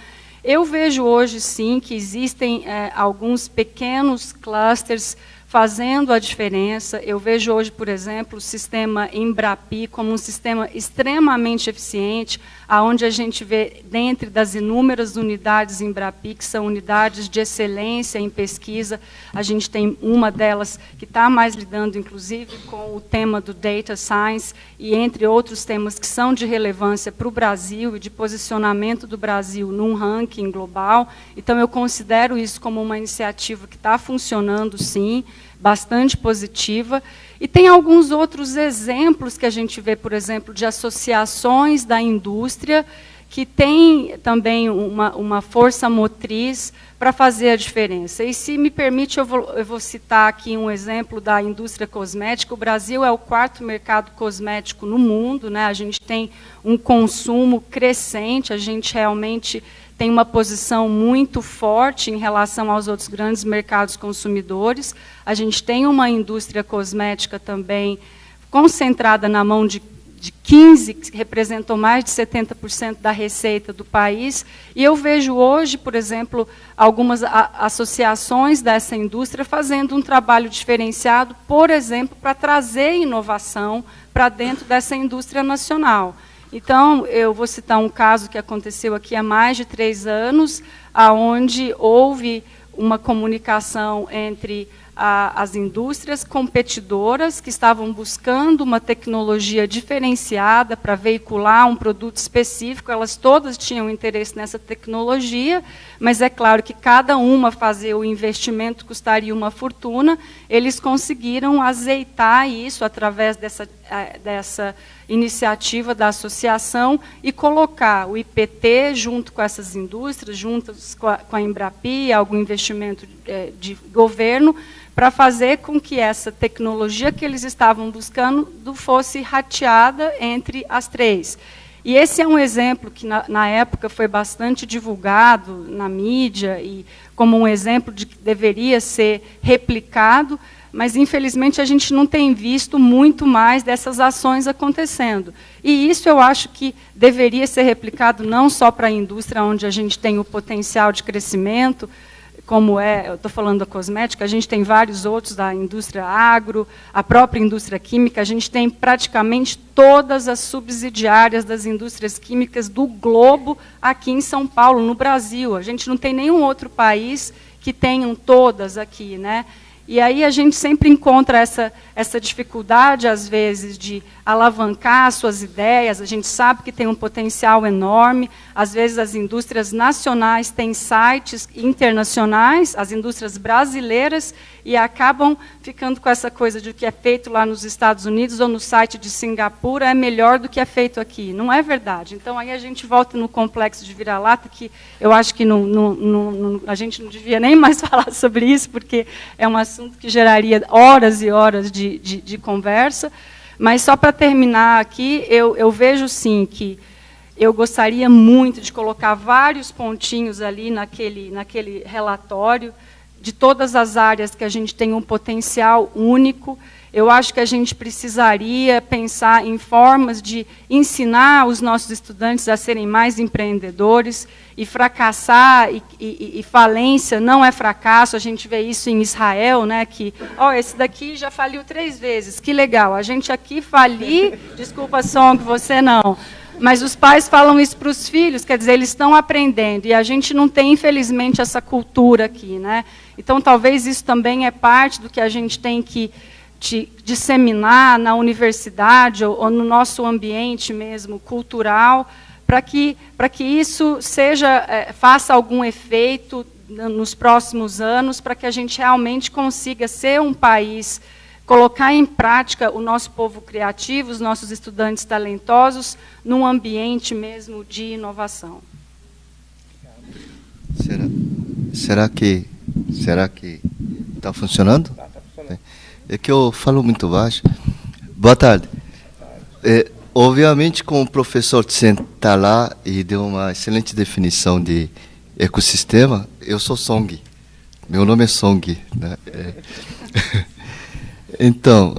Eu vejo hoje, sim, que existem alguns pequenos clusters fazendo a diferença. Eu vejo hoje, por exemplo, o sistema Embrapi como um sistema extremamente eficiente, aonde a gente vê, dentre das inúmeras unidades Embrapi, que são unidades de excelência em pesquisa, a gente tem uma delas que está mais lidando, inclusive, com o tema do Data Science, e entre outros temas que são de relevância para o Brasil e de posicionamento do Brasil num ranking global. Então, eu considero isso como uma iniciativa que está funcionando, sim, bastante positiva. E tem alguns outros exemplos que a gente vê, por exemplo, de associações da indústria que têm também uma força motriz para fazer a diferença. E, se me permite, eu vou citar aqui um exemplo da indústria cosmética. O Brasil é o 4º mercado cosmético no mundo, né? A gente tem um consumo crescente, a gente realmente tem uma posição muito forte em relação aos outros grandes mercados consumidores. A gente tem uma indústria cosmética também concentrada na mão de 15, que representam mais de 70% da receita do país. E eu vejo hoje, por exemplo, algumas associações dessa indústria fazendo um trabalho diferenciado, por exemplo, para trazer inovação para dentro dessa indústria nacional. Então, eu vou citar um caso que aconteceu aqui há mais de 3 anos, onde houve uma comunicação entre as indústrias competidoras que estavam buscando uma tecnologia diferenciada para veicular um produto específico. Elas todas tinham interesse nessa tecnologia, mas é claro que cada uma fazer o investimento custaria uma fortuna. Eles conseguiram azeitar isso através dessa iniciativa da associação e colocar o IPT junto com essas indústrias, juntos com a Embrapi, algum investimento de governo, para fazer com que essa tecnologia que eles estavam buscando fosse rateada entre as 3. E esse é um exemplo que, na época, foi bastante divulgado na mídia, e como um exemplo de que deveria ser replicado, mas, infelizmente, a gente não tem visto muito mais dessas ações acontecendo. E isso eu acho que deveria ser replicado não só para a indústria, onde a gente tem o potencial de crescimento, como eu estou falando da cosmética, a gente tem vários outros da indústria agro, a própria indústria química, a gente tem praticamente todas as subsidiárias das indústrias químicas do globo aqui em São Paulo, no Brasil. A gente não tem nenhum outro país que tenham todas aqui, né? E aí a gente sempre encontra essa dificuldade, às vezes, de alavancar suas ideias. A gente sabe que tem um potencial enorme. Às vezes, as indústrias nacionais têm sites internacionais, as indústrias brasileiras, e acabam ficando com essa coisa de que é feito lá nos Estados Unidos ou no site de Singapura é melhor do que é feito aqui. Não é verdade. Então, aí a gente volta no complexo de vira-lata, que eu acho que a gente não devia nem mais falar sobre isso, porque é um assunto que geraria horas e horas de conversa. Mas, só para terminar aqui, eu vejo, sim, que eu gostaria muito de colocar vários pontinhos ali naquele relatório, de todas as áreas que a gente tem um potencial único. Eu acho que a gente precisaria pensar em formas de ensinar os nossos estudantes a serem mais empreendedores, e fracassar e falência não é fracasso. A gente vê isso em Israel, né, que esse daqui já faliu 3 vezes, que legal. A gente aqui falir, desculpa, Song, você não. Mas os pais falam isso para os filhos, quer dizer, eles estão aprendendo, e a gente não tem, infelizmente, essa cultura aqui, né? Então, talvez isso também é parte do que a gente tem que disseminar na universidade ou no nosso ambiente mesmo cultural, para que isso faça algum efeito nos próximos anos, para que a gente realmente consiga ser um país, colocar em prática o nosso povo criativo, os nossos estudantes talentosos, num ambiente mesmo de inovação. Será que está funcionando? Tá funcionando. É que eu falo muito baixo. Boa tarde. Obviamente, como o professor Tsen está lá e deu uma excelente definição de ecossistema, eu sou Song. Meu nome é Song, né? Então,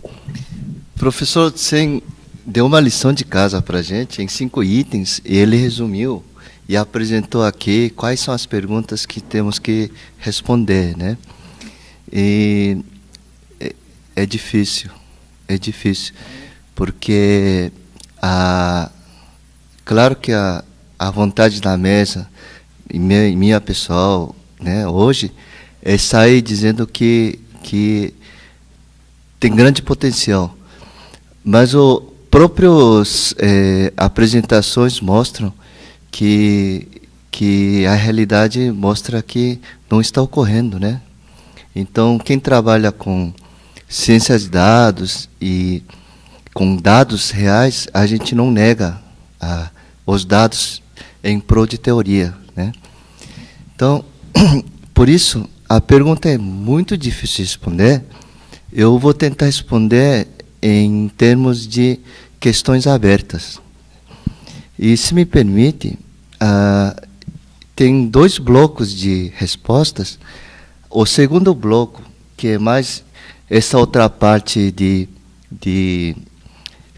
o professor Tsen deu uma lição de casa para a gente em 5 itens, e ele resumiu e apresentou aqui quais são as perguntas que temos que responder, né? E é difícil, porque claro que a vontade da mesa, minha pessoal, né, hoje, é sair dizendo que tem grande potencial, mas os próprios apresentações mostram que a realidade mostra que não está ocorrendo, né? Então, quem trabalha com ciência de dados e com dados reais, a gente não nega os dados em prol de teoria, né? Então, por isso, a pergunta é muito difícil de responder. Eu vou tentar responder em termos de questões abertas. E, se me permite, tem 2 blocos de respostas. O segundo bloco, que é mais essa outra parte de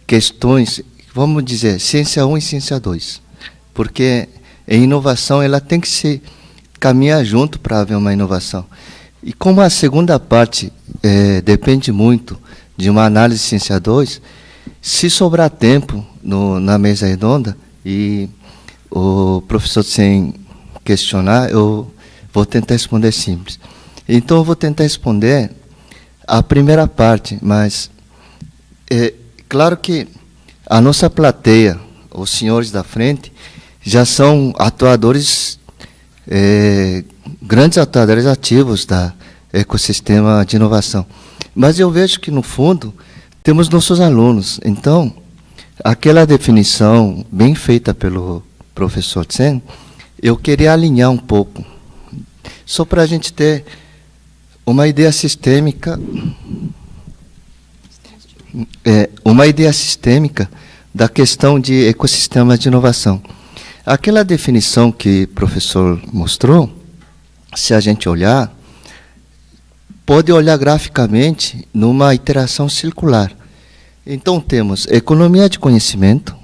questões, vamos dizer, ciência 1 e ciência 2. Porque a inovação ela tem que se caminhar junto para haver uma inovação. E como a segunda parte depende muito de uma análise de ciência 2, se sobrar tempo na mesa redonda, e o professor sem questionar, eu vou tentar responder simples. Então, eu vou tentar responder a primeira parte, mas é claro que a nossa plateia, os senhores da frente, já são atuadores, grandes atuadores ativos da ecossistema de inovação. Mas eu vejo que, no fundo, temos nossos alunos. Então, aquela definição bem feita pelo professor Tsen, eu queria alinhar um pouco, só para a gente ter uma ideia sistêmica, da questão de ecossistemas de inovação. Aquela definição que o professor mostrou, se a gente olhar, pode olhar graficamente numa iteração circular. Então, temos economia de conhecimento.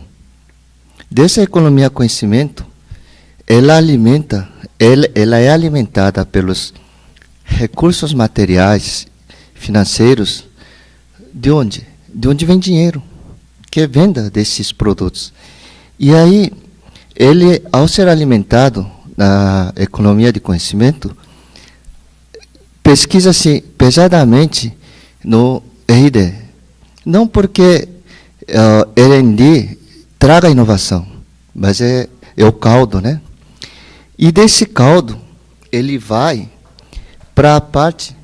Dessa economia de conhecimento, ela é alimentada pelos recursos materiais, financeiros. De onde? De onde vem dinheiro, que é venda desses produtos. E aí, ele, ao ser alimentado na economia de conhecimento, pesquisa-se pesadamente no R&D. Não porque R&D traga inovação, mas é o caldo, né? E desse caldo, ele vai para a parte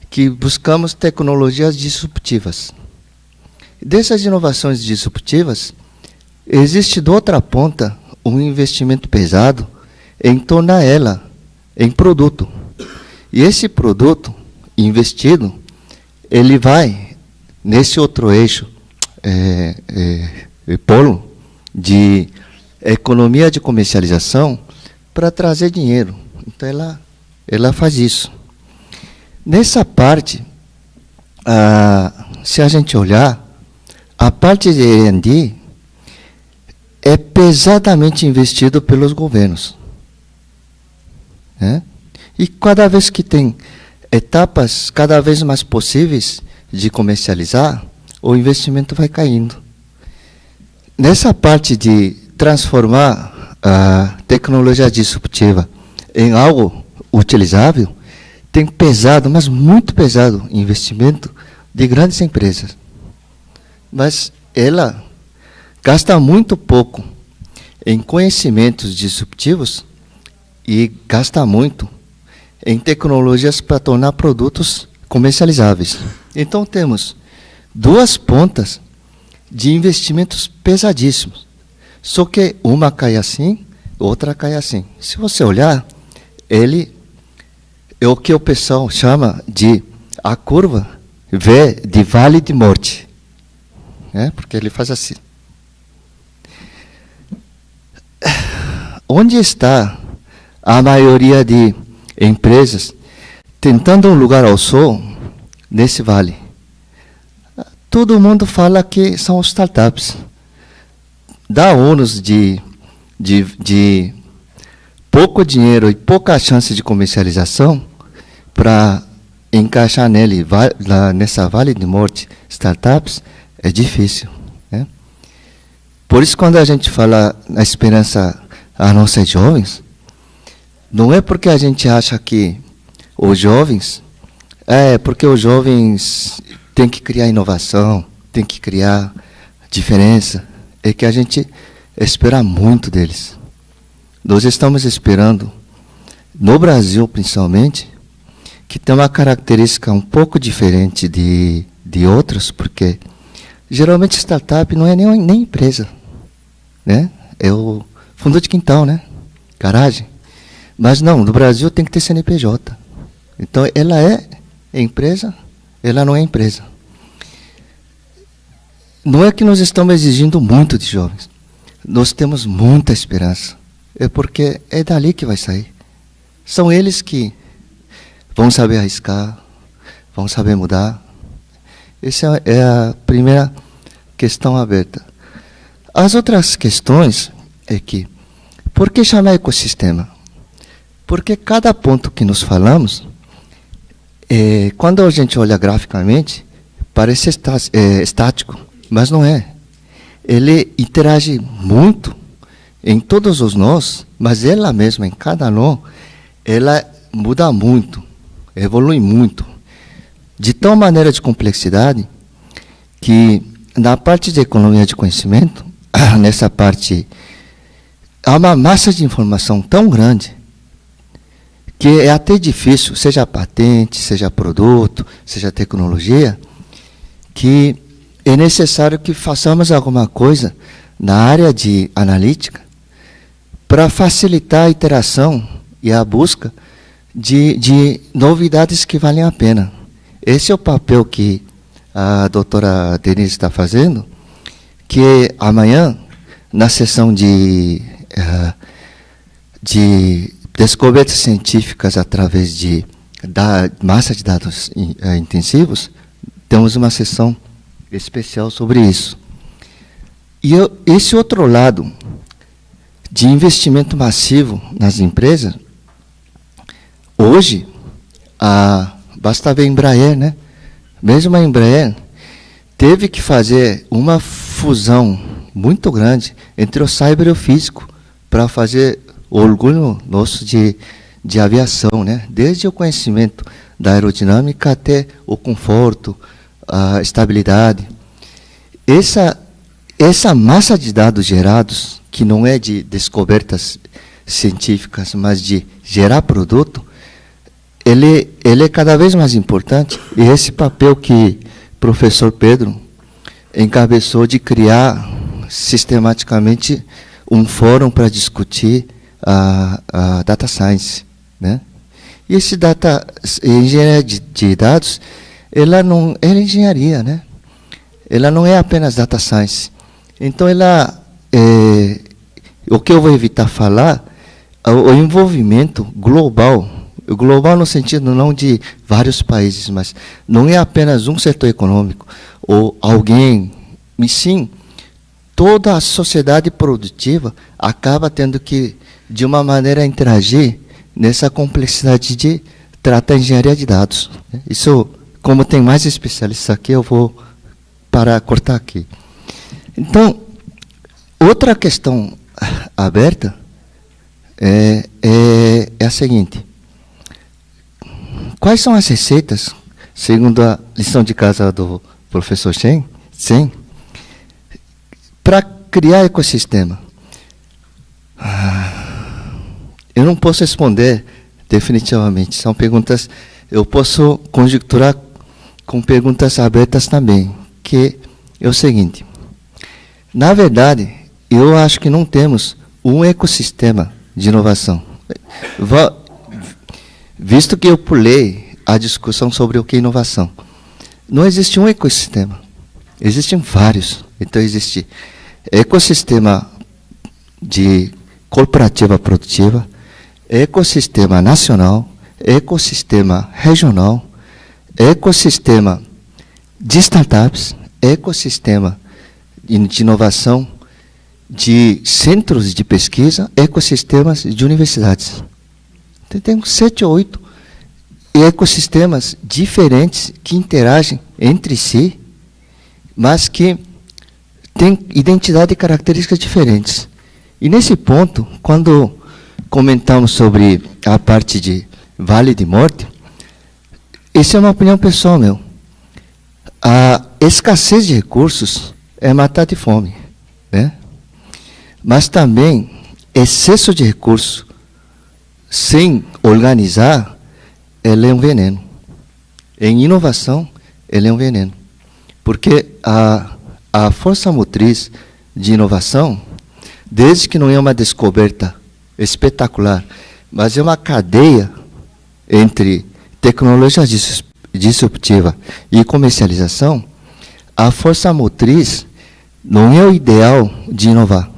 que buscamos tecnologias disruptivas. Dessas inovações disruptivas, existe de outra ponta um investimento pesado em tornar ela em produto. E esse produto investido, ele vai nesse outro eixo, polo de economia de comercialização para trazer dinheiro. Então, ela faz isso. Nessa parte, se a gente olhar, a parte de R&D é pesadamente investido pelos governos, né? E cada vez que tem etapas cada vez mais possíveis de comercializar, o investimento vai caindo. Nessa parte de transformar a tecnologia disruptiva em algo utilizável, tem pesado, mas muito pesado, investimento de grandes empresas. Mas ela gasta muito pouco em conhecimentos disruptivos e gasta muito em tecnologias para tornar produtos comercializáveis. Então, temos 2 pontas de investimentos pesadíssimos. Só que uma cai assim, outra cai assim. Se você olhar, ele é o que o pessoal chama de a curva V de vale de morte. Porque ele faz assim. Onde está a maioria de empresas tentando um lugar ao sol nesse vale? Todo mundo fala que são startups. Dá ônus de pouco dinheiro e pouca chance de comercialização para encaixar nessa vale de morte startups é difícil, né? Por isso, quando a gente fala na esperança a nossos jovens, não é porque a gente acha que os jovens, porque os jovens têm que criar inovação, têm que criar diferença, é que a gente espera muito deles. Nós estamos esperando, no Brasil principalmente, que tem uma característica um pouco diferente de outros, porque geralmente startup não é nem empresa, né? É o fundo de quintal, né? Garagem. Mas não, no Brasil tem que ter CNPJ. Então ela é empresa, ela não é empresa. Não é que nós estamos exigindo muito de jovens. Nós temos muita esperança. É porque é dali que vai sair. São eles que vão saber arriscar, vão saber mudar. Essa é a primeira questão aberta. As outras questões é que, por que chamar ecossistema? Porque cada ponto que nós falamos, quando a gente olha graficamente, parece estático, mas não é. Ele interage muito em todos os nós, mas ela mesma, em cada nó, ela muda muito, evolui muito, de tal maneira de complexidade, que na parte de economia de conhecimento, nessa parte, há uma massa de informação tão grande, que é até difícil, seja patente, seja produto, seja tecnologia, que é necessário que façamos alguma coisa na área de analítica para facilitar a interação e a busca de novidades que valem a pena. Esse é o papel que a doutora Denise está fazendo, que amanhã, na sessão de descobertas científicas através da massa de dados intensivos, temos uma sessão especial sobre isso. E esse outro lado de investimento massivo nas empresas, hoje, basta ver a Embraer, né? Mesmo a Embraer teve que fazer uma fusão muito grande entre o cyber e o físico para fazer o orgulho nosso de aviação, né? Desde o conhecimento da aerodinâmica até o conforto, a estabilidade. Essa massa de dados gerados, que não é de descobertas científicas, mas de gerar produto, ele é cada vez mais importante. E esse papel que o professor Pedro encabeçou de criar sistematicamente um fórum para discutir a data science, né? E esse engenharia de dados, ela é engenharia, né? Ela não é apenas data science. Então, o que eu vou evitar falar é o envolvimento global. Global no sentido não de vários países, mas não é apenas um setor econômico ou alguém, e sim toda a sociedade produtiva acaba tendo que, de uma maneira, interagir nessa complexidade de tratar a engenharia de dados. Isso, como tem mais especialistas aqui, eu vou cortar aqui. Então, outra questão aberta é a seguinte: quais são as receitas, segundo a lição de casa do professor Chen, para criar ecossistema? Eu não posso responder definitivamente. São perguntas, eu posso conjecturar com perguntas abertas também, que é o seguinte: na verdade, eu acho que não temos um ecossistema de inovação. Visto que eu pulei a discussão sobre o que é inovação, não existe um ecossistema, existem vários. Então, existe ecossistema de corporativa produtiva, ecossistema nacional, ecossistema regional, ecossistema de startups, ecossistema de inovação, de centros de pesquisa, ecossistemas de universidades. Tem 7 ou 8 ecossistemas diferentes que interagem entre si, mas que têm identidade e características diferentes. E nesse ponto, quando comentamos sobre a parte de Vale de Morte, essa é uma opinião pessoal meu. A escassez de recursos é matar de fome, né? Mas também excesso de recursos sem organizar, ele é um veneno. Em inovação, ele é um veneno. Porque a força motriz de inovação, desde que não é uma descoberta espetacular, mas é uma cadeia entre tecnologia disruptiva e comercialização, a força motriz não é o ideal de inovar.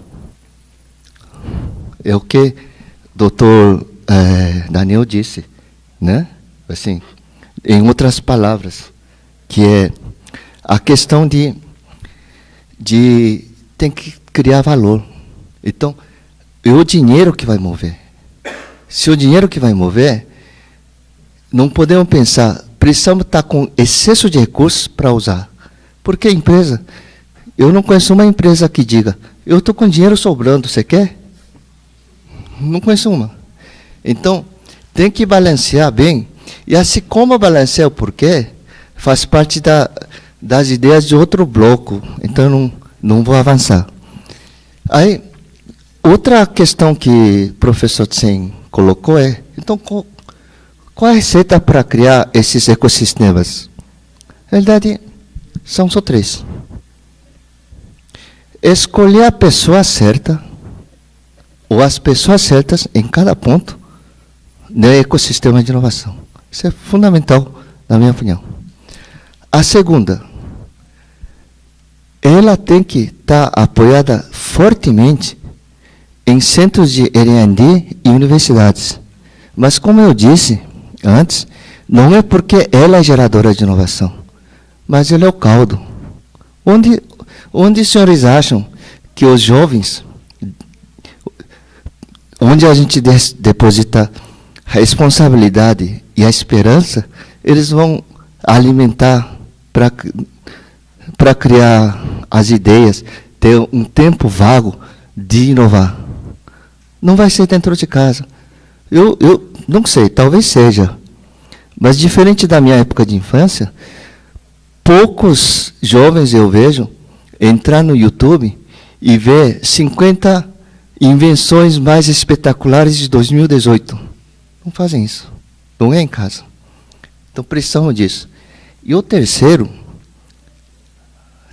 É o que o Dr. Daniel disse, né? Assim, em outras palavras, que é a questão de tem que criar valor. Então, é o dinheiro que vai mover. Se o dinheiro que vai mover, não podemos pensar, precisamos estar com excesso de recursos para usar. Porque a empresa, eu não conheço uma empresa que diga, eu estou com dinheiro sobrando, você quer? Não conheço uma. Então, tem que balancear bem. E assim como balancear o porquê, faz parte das ideias de outro bloco. Então, não vou avançar. Aí, outra questão que o professor Tsen colocou é, então, qual é a receita para criar esses ecossistemas? Na verdade, são só 3. Escolher a pessoa certa, ou as pessoas certas em cada ponto do ecossistema de inovação. Isso é fundamental, na minha opinião. A segunda, ela tem que estar apoiada fortemente em centros de R&D e universidades. Mas, como eu disse antes, não é porque ela é geradora de inovação, mas ela é o caldo. Onde os senhores acham que os jovens, onde a gente deposita a responsabilidade e a esperança, eles vão alimentar para criar as ideias, ter um tempo vago de inovar. Não vai ser dentro de casa. Eu não sei, talvez seja. Mas diferente da minha época de infância, poucos jovens eu vejo entrar no YouTube e ver 50 invenções mais espetaculares de 2018. Não fazem isso. Não é em casa. Então precisamos disso. E o terceiro,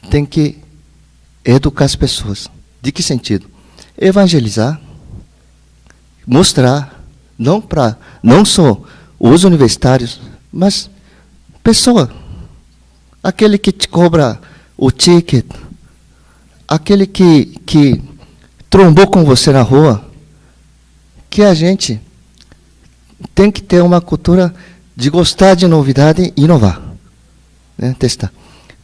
tem que educar as pessoas. De que sentido? Evangelizar, mostrar, não só os universitários, mas pessoa. Aquele que te cobra o ticket, aquele que trombou com você na rua, que a gente tem que ter uma cultura de gostar de novidade e inovar, né? Testar.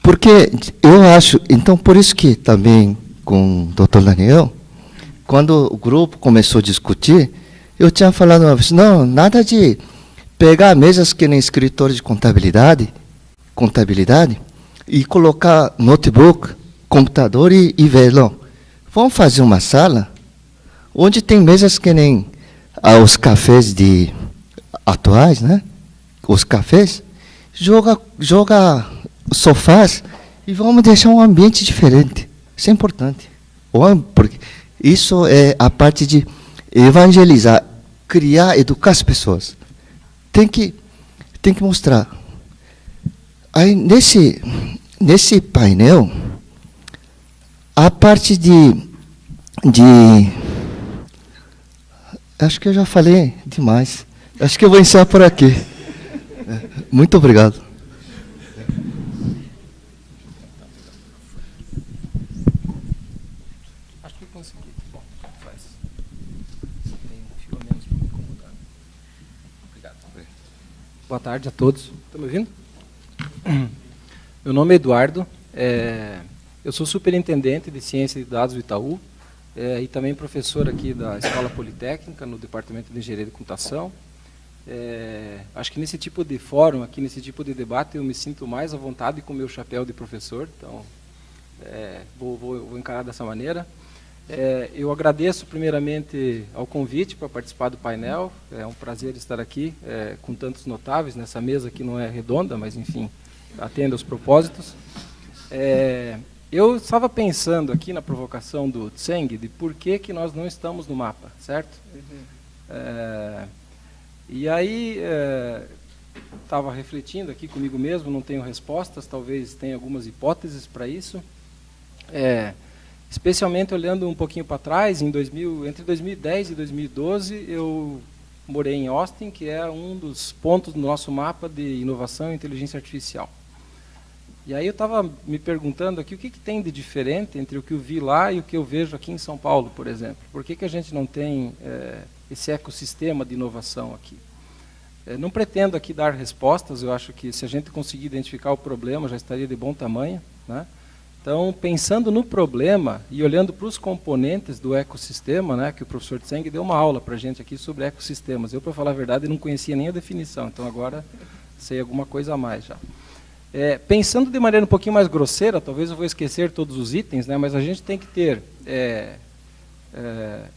Porque eu acho, então por isso que também com o Dr. Daniel, quando o grupo começou a discutir, eu tinha falado uma vez, não, nada de pegar mesas que nem escritório de contabilidade, e colocar notebook, computador e ver, não. Vamos fazer uma sala onde tem mesas que nem os cafés atuais, né? Os cafés, joga sofás e vamos deixar um ambiente diferente. Isso é importante. Porque isso é a parte de evangelizar, criar, educar as pessoas. Tem que mostrar. Aí, nesse painel, a parte acho que eu já falei demais. Acho que eu vou encerrar por aqui. Muito obrigado. Acho que consegui. Bom, faz. Tem um fio a menos para me incomodar. Obrigado. Boa tarde a todos. Estão me ouvindo? Meu nome é Eduardo. Eu sou superintendente de Ciência de Dados do Itaú e também professor aqui da Escola Politécnica, no Departamento de Engenharia de Computação. Acho que nesse tipo de fórum, aqui nesse tipo de debate, eu me sinto mais à vontade com o meu chapéu de professor, então vou encarar dessa maneira. Eu agradeço primeiramente ao convite para participar do painel, é um prazer estar aqui com tantos notáveis, nessa mesa que não é redonda, mas enfim, atende aos propósitos. Eu estava pensando aqui na provocação do Tseng, de por que nós não estamos no mapa, certo? E aí, estava refletindo aqui comigo mesmo, não tenho respostas, talvez tenha algumas hipóteses para isso. Especialmente olhando um pouquinho para trás, entre 2010 e 2012, eu morei em Austin, que é um dos pontos do nosso mapa de inovação e inteligência artificial. E aí eu estava me perguntando aqui o que tem de diferente entre o que eu vi lá e o que eu vejo aqui em São Paulo, por exemplo. Por que a gente não tem esse ecossistema de inovação aqui? Não pretendo aqui dar respostas, eu acho que se a gente conseguir identificar o problema já estaria de bom tamanho, né? Então, pensando no problema e olhando para os componentes do ecossistema, né, que o professor Tseng deu uma aula para a gente aqui sobre ecossistemas. Eu, para falar a verdade, não conhecia nem a definição, então agora sei alguma coisa a mais já. Pensando de maneira um pouquinho mais grosseira, talvez eu vou esquecer todos os itens, né, mas a gente tem que ter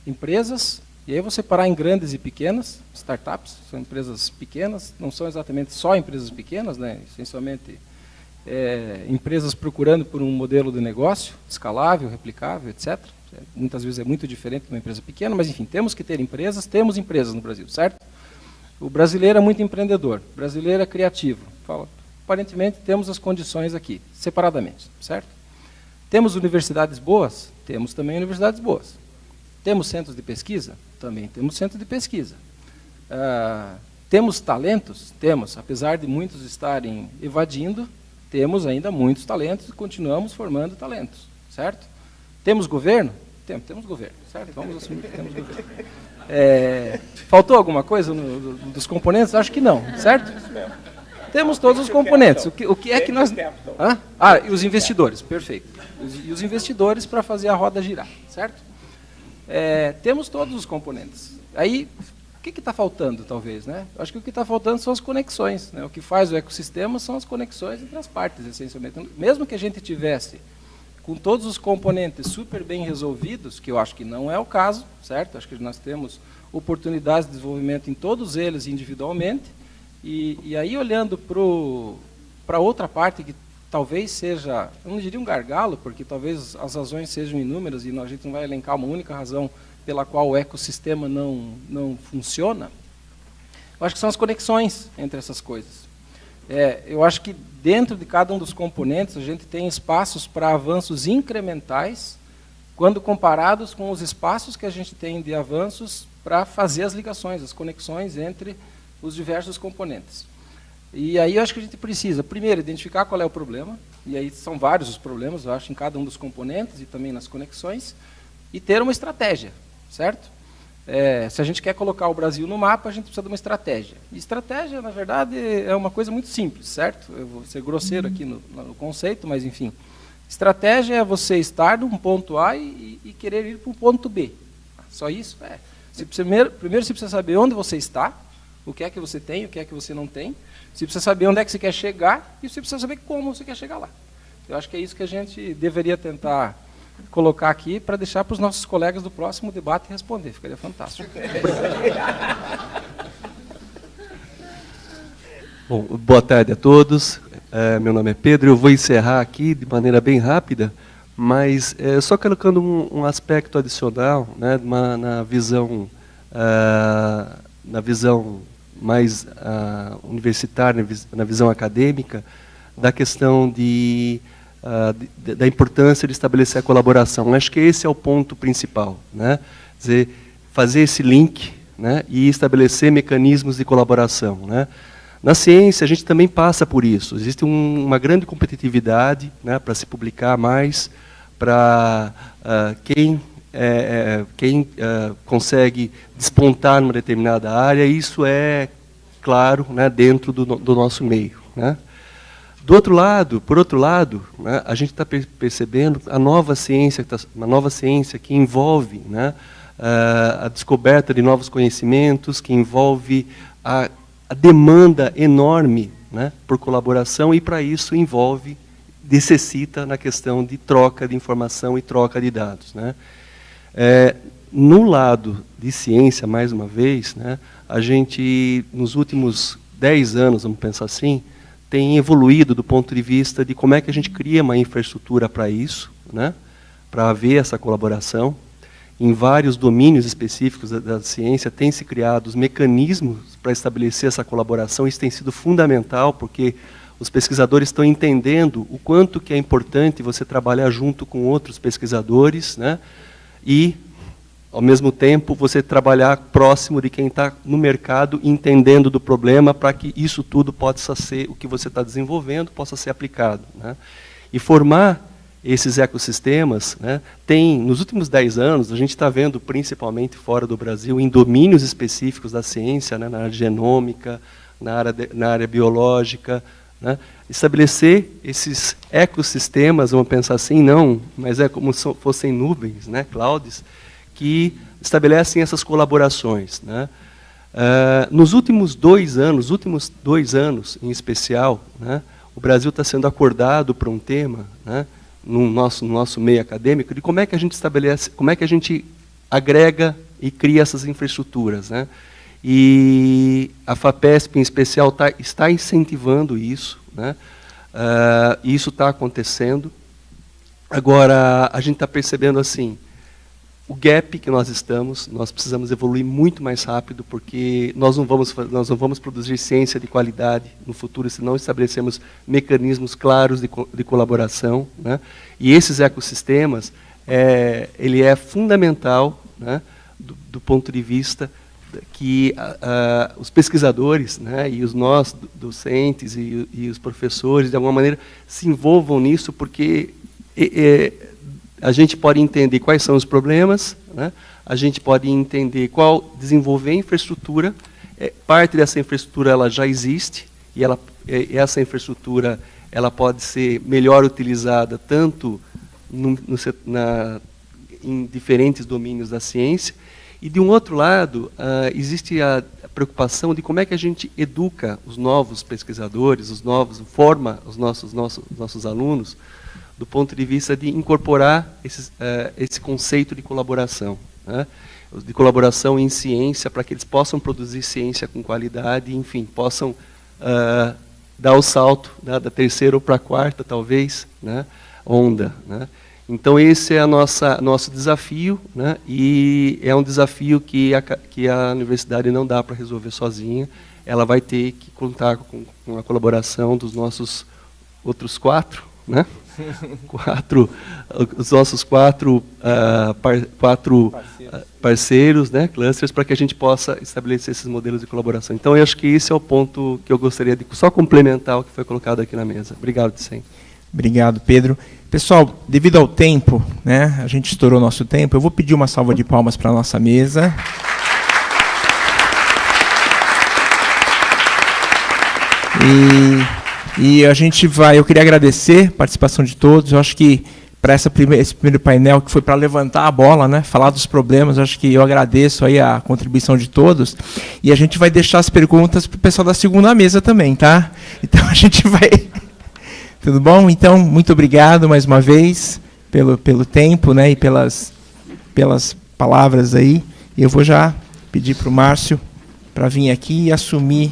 empresas, e aí eu vou separar em grandes e pequenas. Startups são empresas pequenas, não são exatamente só empresas pequenas, né, essencialmente empresas procurando por um modelo de negócio escalável, replicável, etc. Muitas vezes é muito diferente de uma empresa pequena, mas enfim, temos que ter empresas, temos empresas no Brasil, certo? O brasileiro é muito empreendedor, o brasileiro é criativo. Aparentemente temos as condições aqui, separadamente, certo? Temos universidades boas? Temos também universidades boas. Temos centros de pesquisa? Também temos centros de pesquisa. Temos talentos? Temos, apesar de muitos estarem evadindo, temos ainda muitos talentos e continuamos formando talentos, certo? Temos governo? Temos governo, certo? Vamos assumir que temos governo. Faltou alguma coisa dos componentes? Acho que não, certo? Temos todos os componentes. O que é que nós... e os investidores, perfeito. E os investidores para fazer a roda girar, certo? Temos todos os componentes. Aí, o que está faltando, talvez, né? Acho que o que está faltando são as conexões, né? O que faz o ecossistema são as conexões entre as partes, essencialmente. Mesmo que a gente tivesse com todos os componentes super bem resolvidos, que eu acho que não é o caso, certo? Acho que nós temos oportunidades de desenvolvimento em todos eles individualmente, e aí olhando para outra parte que talvez seja, eu não diria um gargalo, porque talvez as razões sejam inúmeras e a gente não vai elencar uma única razão pela qual o ecossistema não funciona. Eu acho que são as conexões entre essas coisas. Eu acho que dentro de cada um dos componentes a gente tem espaços para avanços incrementais, quando comparados com os espaços que a gente tem de avanços para fazer as ligações, as conexões entre os diversos componentes. E aí eu acho que a gente precisa, primeiro, identificar qual é o problema, e aí são vários os problemas, eu acho, em cada um dos componentes e também nas conexões, e ter uma estratégia, certo? Se a gente quer colocar o Brasil no mapa, a gente precisa de uma estratégia. E estratégia, na verdade, é uma coisa muito simples, certo? Eu vou ser grosseiro aqui no conceito, mas, enfim. Estratégia é você estar num ponto A e querer ir para o ponto B. Só isso? Primeiro você precisa saber onde você está, o que é que você tem, o que é que você não tem. Você precisa saber onde é que você quer chegar e você precisa saber como você quer chegar lá. Eu acho que é isso que a gente deveria tentar colocar aqui para deixar para os nossos colegas do próximo debate responder. Ficaria fantástico. Bom, boa tarde a todos. Meu nome é Pedro. Eu vou encerrar aqui de maneira bem rápida, mas só colocando um aspecto adicional, né, na visão mais universitária, na visão acadêmica, da questão da importância de estabelecer a colaboração. Acho que esse é o ponto principal, né? Quer dizer, fazer esse link, né, e estabelecer mecanismos de colaboração, né? Na ciência, a gente também passa por isso. Existe uma grande competitividade, né, para se publicar mais, para quem consegue despontar numa determinada área, isso é claro, né, dentro do nosso meio, né? Por outro lado, né, a gente está percebendo uma nova ciência que envolve, né, a descoberta de novos conhecimentos, que envolve a a demanda enorme, né, por colaboração, e para isso necessita na questão de troca de informação e troca de dados, né. No lado de ciência, mais uma vez, né, a gente, nos últimos 10 anos, vamos pensar assim, tem evoluído do ponto de vista de como é que a gente cria uma infraestrutura para isso, né, para haver essa colaboração. Em vários domínios específicos da ciência, tem se criado os mecanismos para estabelecer essa colaboração. Isso tem sido fundamental, porque os pesquisadores estão entendendo o quanto que é importante você trabalhar junto com outros pesquisadores, né, e, ao mesmo tempo, você trabalhar próximo de quem está no mercado, entendendo do problema, para que isso tudo possa ser, o que você está desenvolvendo, possa ser aplicado, né. E formar esses ecossistemas, né, nos últimos 10 anos, a gente está vendo, principalmente fora do Brasil, em domínios específicos da ciência, né, na área genômica, na área biológica, né, estabelecer esses ecossistemas, vamos pensar assim, não, mas é como se fossem nuvens, né, clouds, que estabelecem essas colaborações, né. Nos últimos 2 anos em especial, né, o Brasil está sendo acordado para um tema, né, no nosso meio acadêmico, de como é que a gente estabelece, como é que a gente agrega e cria essas infraestruturas, né. E a FAPESP, em especial, está incentivando isso, né, e isso está acontecendo. Agora, a gente está percebendo assim, o gap que nós precisamos evoluir muito mais rápido, porque nós não vamos produzir ciência de qualidade no futuro se não estabelecermos mecanismos claros de colaboração, né? E esses ecossistemas, ele é fundamental, né, do ponto de vista que os pesquisadores, né, e nós, docentes e os professores, de alguma maneira, se envolvam nisso, porque a gente pode entender quais são os problemas, né? A gente pode entender desenvolver a infraestrutura. Parte dessa infraestrutura ela já existe, e essa infraestrutura ela pode ser melhor utilizada tanto em diferentes domínios da ciência. E, de um outro lado, existe a preocupação de como é que a gente educa os novos pesquisadores, forma os nossos alunos, do ponto de vista de incorporar esse conceito de colaboração, né? De colaboração em ciência, para que eles possam produzir ciência com qualidade, e, enfim, possam dar o salto, né, da terceira ou para a quarta, talvez, né, onda, né? Então, esse é nosso desafio, né, e é um desafio que a universidade não dá para resolver sozinha. Ela vai ter que contar com a colaboração dos nossos outros 4, né? Os nossos quatro parceiros, né, clusters, para que a gente possa estabelecer esses modelos de colaboração. Então, eu acho que esse é o ponto que eu gostaria de só complementar o que foi colocado aqui na mesa. Obrigado, Dicen. Obrigado, Pedro. Pessoal, devido ao tempo, né, a gente estourou nosso tempo, eu vou pedir uma salva de palmas para a nossa mesa. E eu queria agradecer a participação de todos. Eu acho que para esse primeiro painel, que foi para levantar a bola, né, falar dos problemas, eu acho que eu agradeço aí a contribuição de todos. E a gente vai deixar as perguntas para o pessoal da segunda mesa também, tá? Então a gente vai... Tudo bom? Então, muito obrigado mais uma vez pelo tempo, né, e pelas palavras aí. E eu vou já pedir para o Márcio para vir aqui e assumir.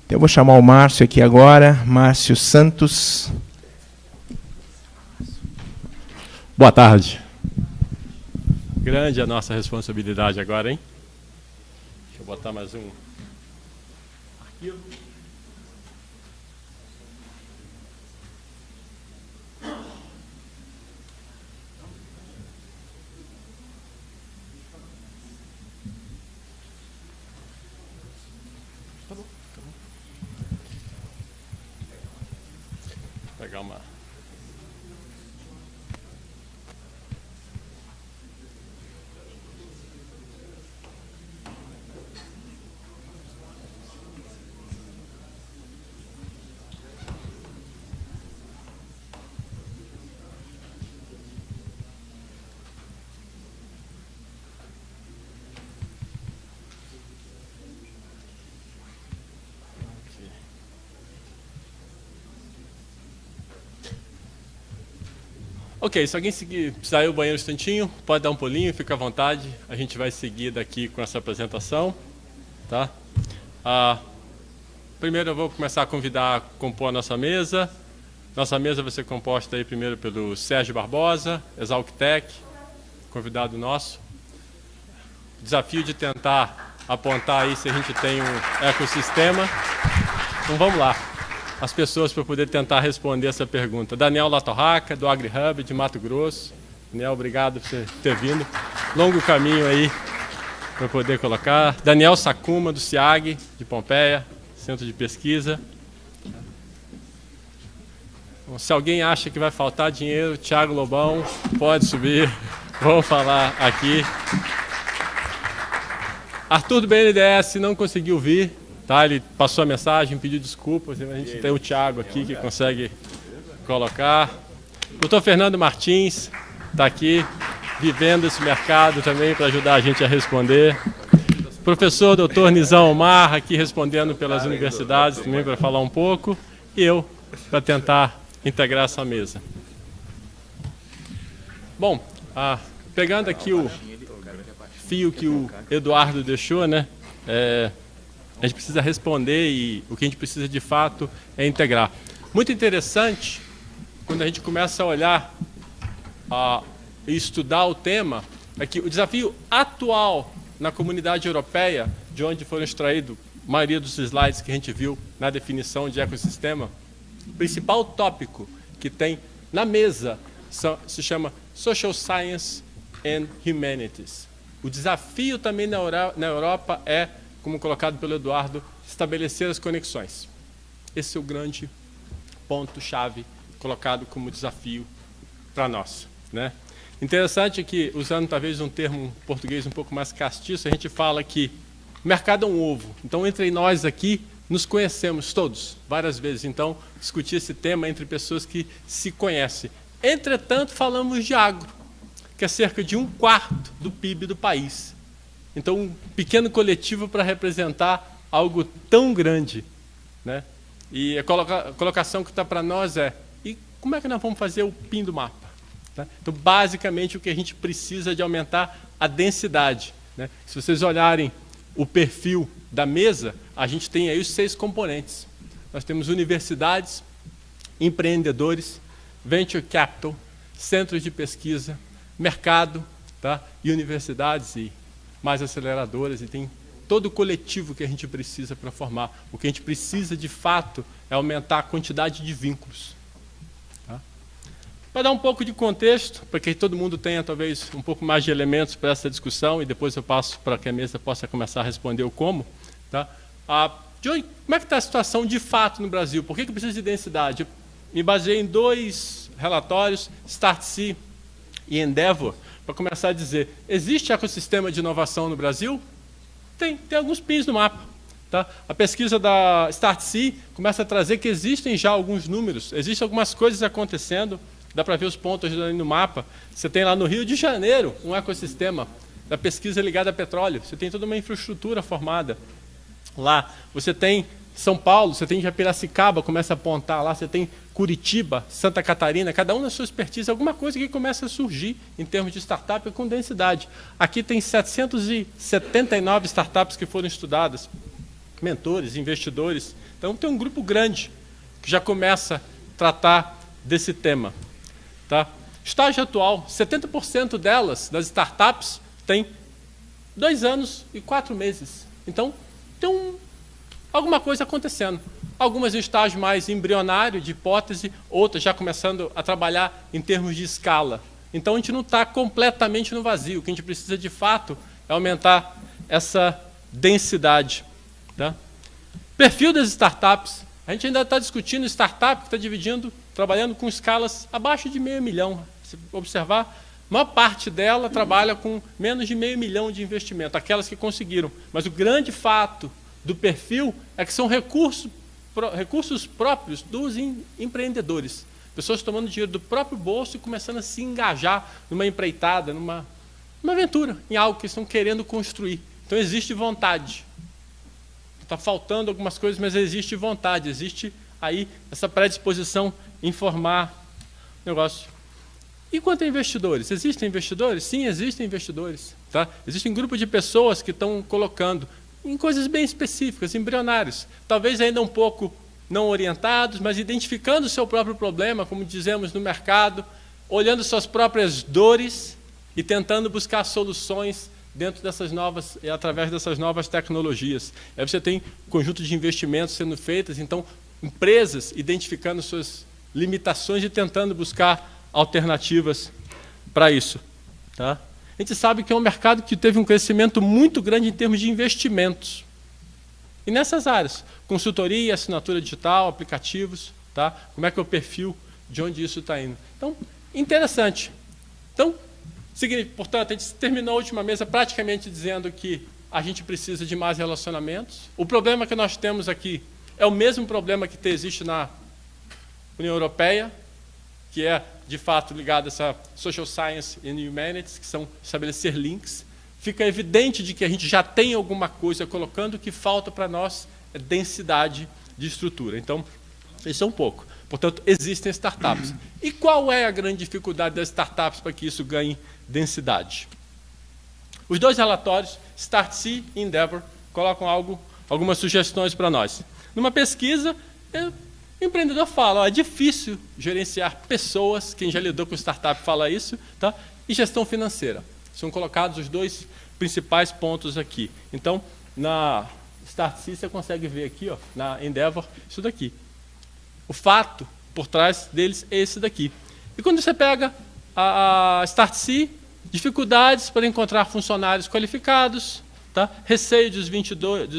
Eu vou chamar o Márcio aqui agora, Márcio Santos. Boa tarde. Grande a nossa responsabilidade agora, hein? Deixa eu botar mais um arquivo. Pegar uma... Ok, se alguém precisar ir ao banheiro um instantinho, pode dar um pulinho, fica à vontade. A gente vai seguir daqui com essa apresentação. Tá? Primeiro eu vou começar a convidar a compor a nossa mesa. Nossa mesa vai ser composta aí primeiro pelo Sérgio Barbosa, Exalctec, convidado nosso. Desafio de tentar apontar aí se a gente tem um ecossistema. Então vamos lá. As pessoas para poder tentar responder essa pergunta. Daniel Latorraca, do AgriHub de Mato Grosso. Daniel, obrigado por você ter vindo. Longo caminho aí para poder colocar. Daniel Sakuma, do CIAG, de Pompeia, Centro de Pesquisa. Bom, se alguém acha que vai faltar dinheiro, Thiago Lobão, pode subir. Vamos falar aqui. Arthur do BNDES não conseguiu vir. Tá, ele passou a mensagem, pediu desculpas. A gente tem o Thiago aqui que consegue colocar. O Dr. Fernando Martins está aqui, vivendo esse mercado também para ajudar a gente a responder. Professor Dr. Nizam Omar aqui respondendo pelas universidades também para falar um pouco. E eu para tentar integrar essa mesa. Bom, pegando aqui o fio que o Eduardo deixou, né? A gente precisa responder e o que a gente precisa de fato é integrar. Muito interessante, quando a gente começa a olhar e estudar o tema, é que o desafio atual na comunidade europeia, de onde foram extraídos a maioria dos slides que a gente viu na definição de ecossistema, o principal tópico que tem na mesa se chama Social Science and Humanities. O desafio também na Europa é, como colocado pelo Eduardo, estabelecer as conexões. Esse é o grande ponto-chave colocado como desafio para nós, né? Interessante que, usando talvez um termo português um pouco mais castiço, a gente fala que o mercado é um ovo. Então, entre nós aqui, nos conhecemos todos, várias vezes. Então, discutir esse tema entre pessoas que se conhecem. Entretanto, falamos de agro, que é cerca de 1/4 do PIB do país. Então, um pequeno coletivo para representar algo tão grande, né? E a colocação que está para nós é: e como é que nós vamos fazer o PIN do mapa? Né? Então, basicamente, o que a gente precisa é de aumentar a densidade, né? Se vocês olharem o perfil da mesa, a gente tem aí os 6 componentes. Nós temos universidades, empreendedores, venture capital, centros de pesquisa, mercado, tá? E universidades e mais aceleradoras, e tem todo o coletivo que a gente precisa para formar. O que a gente precisa, de fato, é aumentar a quantidade de vínculos. Tá? Para dar um pouco de contexto, para que todo mundo tenha, talvez, um pouco mais de elementos para essa discussão, e depois eu passo para que a mesa possa começar a responder o como. Tá? Como é que está a situação, de fato, no Brasil? Por que precisa de densidade? Eu me baseei em 2 relatórios, Startse e Endeavor, para começar a dizer: existe ecossistema de inovação no Brasil? Tem alguns pins no mapa. Tá? A pesquisa da Startse começa a trazer que existem já alguns números, existem algumas coisas acontecendo, dá para ver os pontos ali no mapa. Você tem lá no Rio de Janeiro um ecossistema da pesquisa ligada a petróleo, você tem toda uma infraestrutura formada. Lá você tem São Paulo, você tem Piracicaba, começa a apontar lá, você tem Curitiba, Santa Catarina, cada um na sua expertise, alguma coisa que começa a surgir em termos de startup com densidade. Aqui tem 779 startups que foram estudadas, mentores, investidores. Então tem um grupo grande que já começa a tratar desse tema. Tá? Estágio atual, 70% delas, das startups, tem 2 anos e 4 meses. Então tem alguma coisa acontecendo. Algumas em estágio mais embrionário, de hipótese, outras já começando a trabalhar em termos de escala. Então, a gente não está completamente no vazio. O que a gente precisa, de fato, é aumentar essa densidade. Tá? Perfil das startups. A gente ainda está discutindo startup que está trabalhando com escalas abaixo de $500 mil. Se observar, a maior parte dela trabalha com menos de $500 mil de investimento, aquelas que conseguiram. Mas o grande fato do perfil é que são recursos próprios dos empreendedores. Pessoas tomando dinheiro do próprio bolso e começando a se engajar numa empreitada, numa aventura, em algo que estão querendo construir. Então existe vontade. Está faltando algumas coisas, mas existe vontade, existe aí essa predisposição em formar negócio. E quanto a investidores? Existem investidores? Sim, existem investidores. Tá? Existe um grupo de pessoas que estão colocando em coisas bem específicas, embrionários. Talvez ainda um pouco não orientados, mas identificando o seu próprio problema, como dizemos no mercado, olhando suas próprias dores e tentando buscar soluções dentro dessas novas, através dessas novas tecnologias. Aí você tem um conjunto de investimentos sendo feitos, então, empresas identificando suas limitações e tentando buscar alternativas para isso. Tá? A gente sabe que é um mercado que teve um crescimento muito grande em termos de investimentos. E nessas áreas, consultoria, assinatura digital, aplicativos, tá? Como é que é o perfil de onde isso está indo. Então, interessante. Então, portanto, a gente terminou a última mesa praticamente dizendo que a gente precisa de mais relacionamentos. O problema que nós temos aqui é o mesmo problema que existe na União Europeia, que é, de fato, ligado a essa Social Science and Humanities, que são estabelecer links. Fica evidente de que a gente já tem alguma coisa colocando, o que falta para nós é densidade de estrutura. Então, isso é um pouco. Portanto, existem startups. E qual é a grande dificuldade das startups para que isso ganhe densidade? Os dois relatórios, Startse e Endeavor, colocam algumas sugestões para nós. Numa pesquisa, o empreendedor fala, é difícil gerenciar pessoas, quem já lidou com startup fala isso, tá? E gestão financeira. São colocados os dois principais pontos aqui. Então, na Startse, você consegue ver aqui, ó, na Endeavor, isso daqui. O fato por trás deles é esse daqui. E quando você pega a Startse, dificuldades para encontrar funcionários qualificados, tá? Receio dos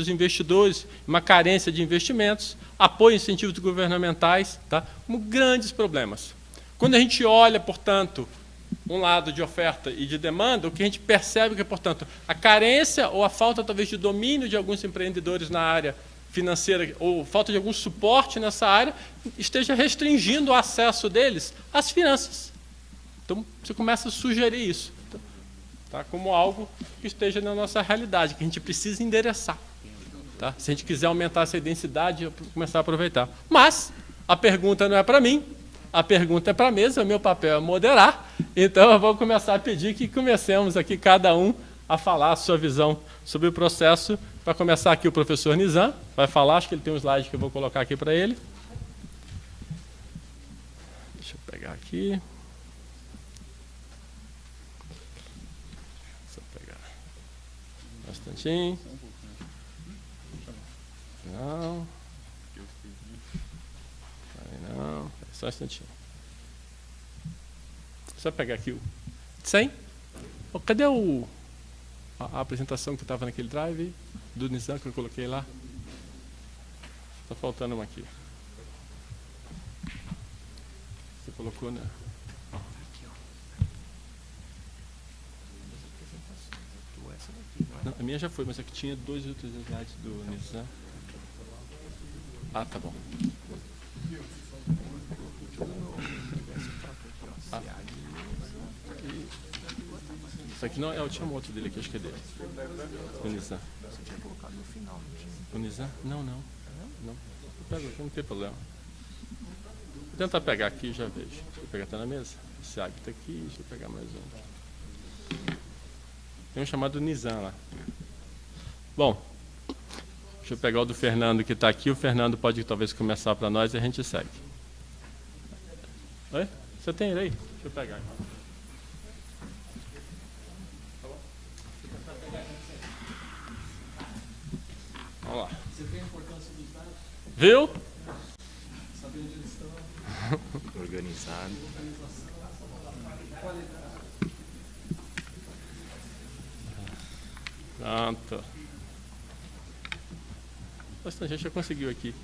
investidores, uma carência de investimentos, apoio e incentivos governamentais, tá? Como grandes problemas. Quando a gente olha, portanto, um lado de oferta e de demanda, o que a gente percebe é que, portanto, a carência ou a falta, talvez, de domínio de alguns empreendedores na área financeira, ou falta de algum suporte nessa área, esteja restringindo o acesso deles às finanças. Então, você começa a sugerir isso, tá? Como algo que esteja na nossa realidade, que a gente precisa endereçar. Tá? Se a gente quiser aumentar essa densidade, começar a aproveitar. Mas a pergunta não é para mim, a pergunta é para a mesa, o meu papel é moderar, então eu vou começar a pedir que comecemos aqui cada um a falar a sua visão sobre o processo. Vai começar aqui o professor Nizam, vai falar, acho que ele tem um slide que eu vou colocar aqui para ele. Deixa eu pegar aqui. Deixa eu pegar um instantinho. Não. Aí não. Só um instantinho. Só pegar aqui o 100. Oh, cadê a apresentação que estava naquele drive do Nizam que eu coloquei lá? Está faltando uma aqui. Você colocou, né? Não, a minha já foi, mas aqui tinha 2 outros slides do Nizam. Ah, tá bom. Ah. Isso aqui não é, eu tinha um outro dele aqui, acho que é dele. O Nizam. Você tinha colocado no final, não tinha? O Nizam? Não. Não. Pega aqui, não tem problema. Vou tentar pegar aqui e já vejo. Deixa eu pegar até na mesa. Esse hábito aqui, deixa eu pegar mais um. Tem um chamado Nizam lá. Bom, deixa eu pegar o do Fernando que está aqui. O Fernando pode talvez começar para nós e a gente segue. Oi? Você tem ele aí? Deixa eu pegar. Vamos lá. Você vê a importância dos dados? Viu? Saber onde eles estão. Organizado. Pronto. Bastante gente já conseguiu aqui.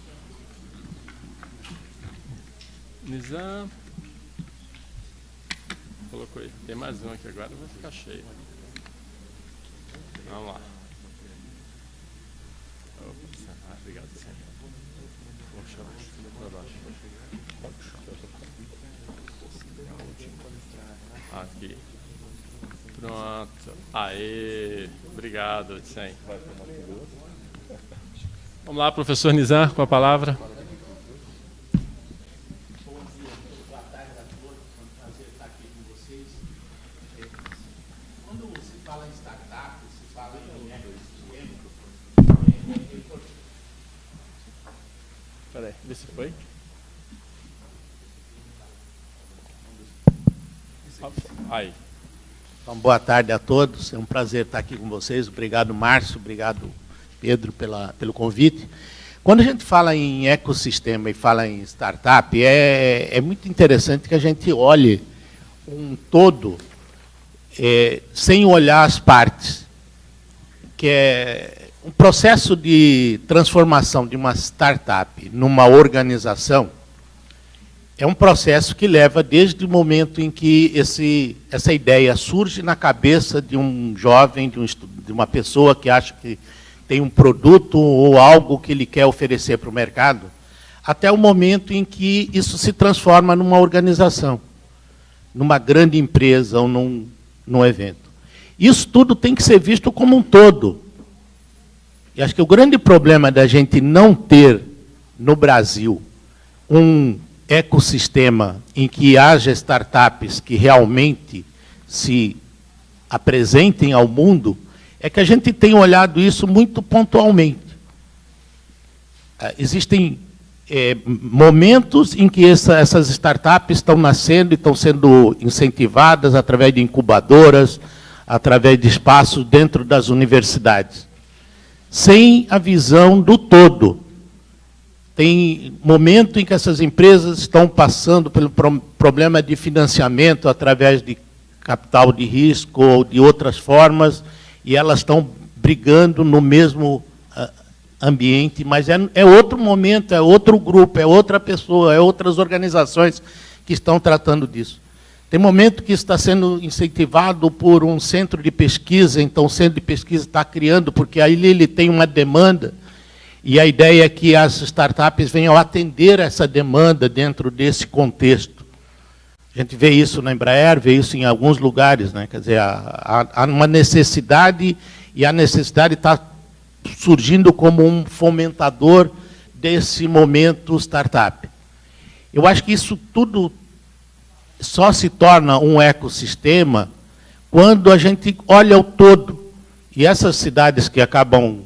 Nizam. Colocou aí. Tem mais um aqui agora, vai ficar cheio. Vamos lá. Obrigado, senhor. Vou baixo. Aqui. Pronto. Aê. Obrigado, Tsen. Vamos lá, professor Nizam, com a palavra. prazer estar aqui com vocês. Quando se fala em startup, se fala em ecossistema. Peraí, vê se foi. Aí. Então, boa tarde a todos. É um prazer estar aqui com vocês. Obrigado, Márcio. Obrigado, Pedro, pelo convite. Quando a gente fala em ecossistema e fala em startup, é muito interessante que a gente olhe um todo sem olhar as partes. Que é um processo de transformação de uma startup numa organização é um processo que leva desde o momento em que essa ideia surge na cabeça de um jovem, de uma pessoa que acha que tem um produto ou algo que ele quer oferecer para o mercado, até o momento em que isso se transforma numa organização, numa grande empresa ou num evento. Isso tudo tem que ser visto como um todo. E acho que o grande problema da gente não ter, no Brasil, um ecossistema em que haja startups que realmente se apresentem ao mundo, é que a gente tem olhado isso muito pontualmente. Existem momentos em que essas startups estão nascendo e estão sendo incentivadas através de incubadoras, através de espaços dentro das universidades, sem a visão do todo. Tem momento em que essas empresas estão passando pelo problema de financiamento através de capital de risco ou de outras formas, e elas estão brigando no mesmo ambiente, mas é outro momento, é outro grupo, é outra pessoa, é outras organizações que estão tratando disso. Tem momento que está sendo incentivado por um centro de pesquisa, então o centro de pesquisa está criando, porque aí ele tem uma demanda, e a ideia é que as startups venham atender essa demanda dentro desse contexto. A gente vê isso na Embraer, vê isso em alguns lugares, né? Quer dizer, há uma necessidade, e a necessidade está surgindo como um fomentador desse momento startup. Eu acho que isso tudo só se torna um ecossistema quando a gente olha o todo. E essas cidades que acabam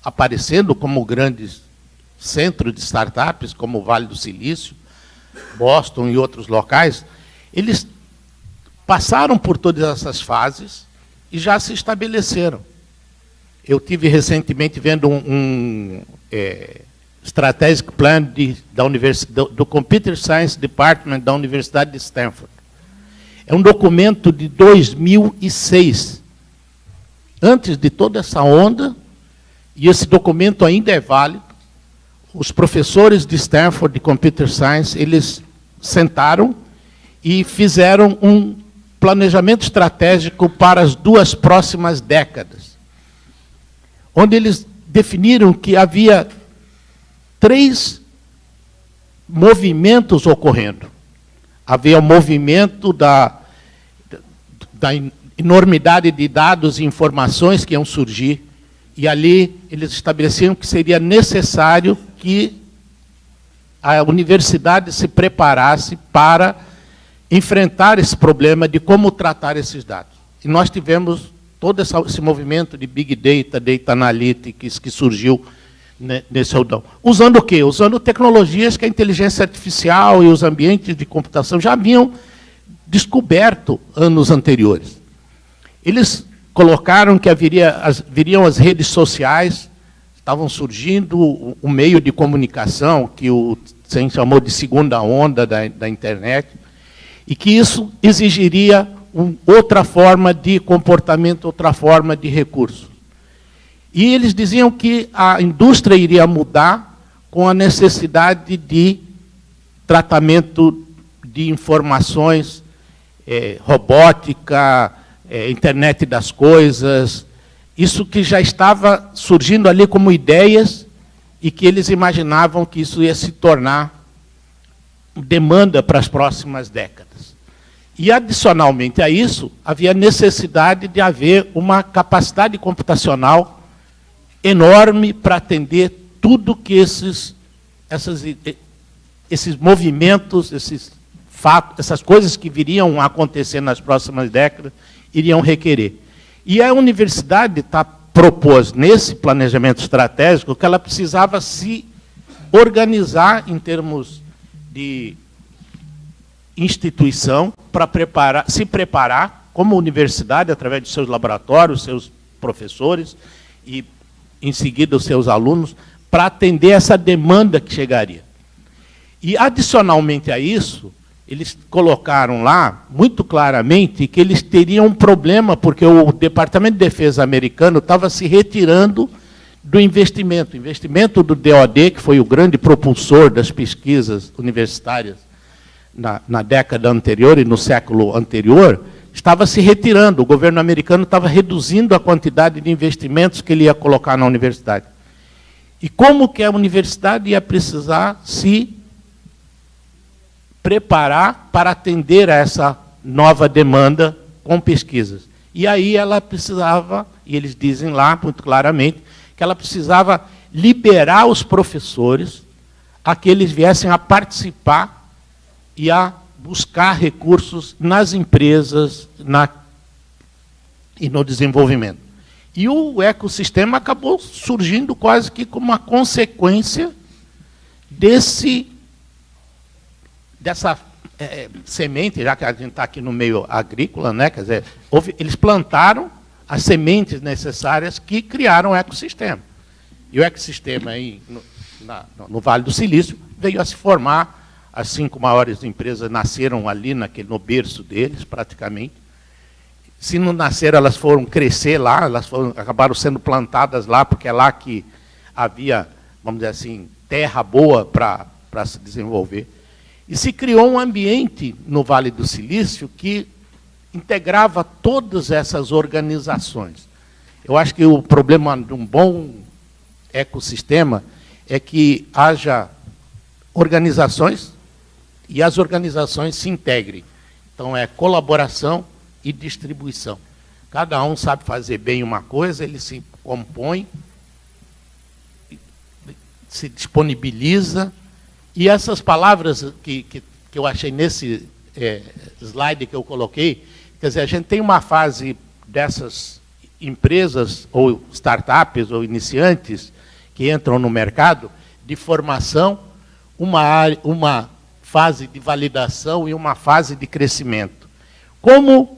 aparecendo como grandes centros de startups, como o Vale do Silício, Boston e outros locais, eles passaram por todas essas fases e já se estabeleceram. Eu tive recentemente vendo um Strategic Plan do Computer Science Department da Universidade de Stanford. É um documento de 2006, antes de toda essa onda, e esse documento ainda é válido. Os professores de Stanford de Computer Science, eles sentaram e fizeram um planejamento estratégico para as 2 próximas décadas, onde eles definiram que havia 3 movimentos ocorrendo. Havia o movimento da enormidade de dados e informações que iam surgir, e ali eles estabeleciam que seria necessário que a universidade se preparasse para enfrentar esse problema de como tratar esses dados. E nós tivemos todo esse movimento de Big Data, Data Analytics, que surgiu nesse rodão. Usando o quê? Usando tecnologias que a inteligência artificial e os ambientes de computação já haviam descoberto anos anteriores. Eles colocaram que viriam as redes sociais, estavam surgindo o meio de comunicação, que o Sen chamou de segunda onda da internet, e que isso exigiria outra forma de comportamento, outra forma de recurso. E eles diziam que a indústria iria mudar com a necessidade de tratamento de informações, robótica, internet das coisas, isso que já estava surgindo ali como ideias e que eles imaginavam que isso ia se tornar demanda para as próximas décadas. E, adicionalmente a isso, havia necessidade de haver uma capacidade computacional enorme para atender tudo que esses movimentos, esses fatos, essas coisas que viriam a acontecer nas próximas décadas, iriam requerer. E a universidade propôs, nesse planejamento estratégico, que ela precisava se organizar em termos de instituição para se preparar como universidade, através de seus laboratórios, seus professores e, em seguida, os seus alunos, para atender essa demanda que chegaria. E, adicionalmente a isso, eles colocaram lá, muito claramente, que eles teriam um problema, porque o Departamento de Defesa americano estava se retirando do investimento. O investimento do DoD, que foi o grande propulsor das pesquisas universitárias na década anterior e no século anterior, estava se retirando. O governo americano estava reduzindo a quantidade de investimentos que ele ia colocar na universidade. E como que a universidade ia precisar se preparar para atender a essa nova demanda com pesquisas? E aí ela precisava, e eles dizem lá muito claramente, que ela precisava liberar os professores a que eles viessem a participar e a buscar recursos nas empresas e no desenvolvimento. E o ecossistema acabou surgindo quase que como uma consequência dessa semente, já que a gente está aqui no meio agrícola, né? Quer dizer, eles plantaram as sementes necessárias que criaram o ecossistema. E o ecossistema aí, no Vale do Silício veio a se formar. As 5 maiores empresas nasceram ali no berço deles, praticamente. Se não nasceram, elas foram crescer lá, acabaram sendo plantadas lá, porque é lá que havia, vamos dizer assim, terra boa para se desenvolver. E se criou um ambiente no Vale do Silício que integrava todas essas organizações. Eu acho que o problema de um bom ecossistema é que haja organizações e as organizações se integrem. Então, é colaboração e distribuição. Cada um sabe fazer bem uma coisa, ele se compõe, se disponibiliza, e essas palavras que eu achei nesse slide que eu coloquei, quer dizer, a gente tem uma fase dessas empresas, ou startups, ou iniciantes, que entram no mercado, de formação, uma fase de validação e uma fase de crescimento. Como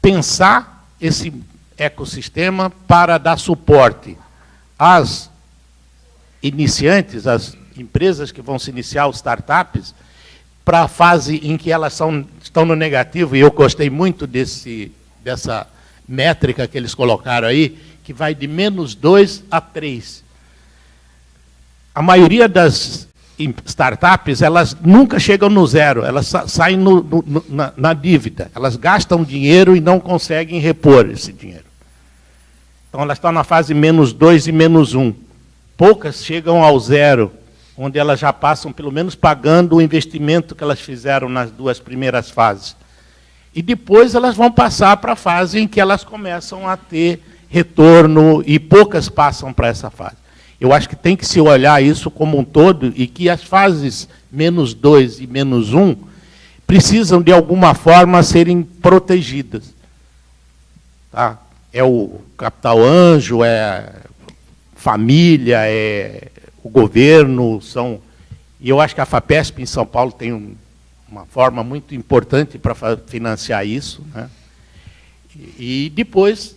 pensar esse ecossistema para dar suporte às iniciantes, às empresas que vão se iniciar, os startups, para a fase em que elas estão no negativo, e eu gostei muito dessa métrica que eles colocaram aí, que vai de -2 a 3. A maioria das startups, elas nunca chegam no zero, elas saem na dívida, elas gastam dinheiro e não conseguem repor esse dinheiro. Então, elas estão na fase -2 e -1. Poucas chegam ao zero, onde elas já passam, pelo menos, pagando o investimento que elas fizeram nas 2 primeiras fases. E depois elas vão passar para a fase em que elas começam a ter retorno, e poucas passam para essa fase. Eu acho que tem que se olhar isso como um todo, e que as fases -2 e -1 precisam, de alguma forma, serem protegidas. Tá? É o capital anjo, é família, é o governo, e eu acho que a FAPESP em São Paulo tem uma forma muito importante para financiar isso, né? E depois,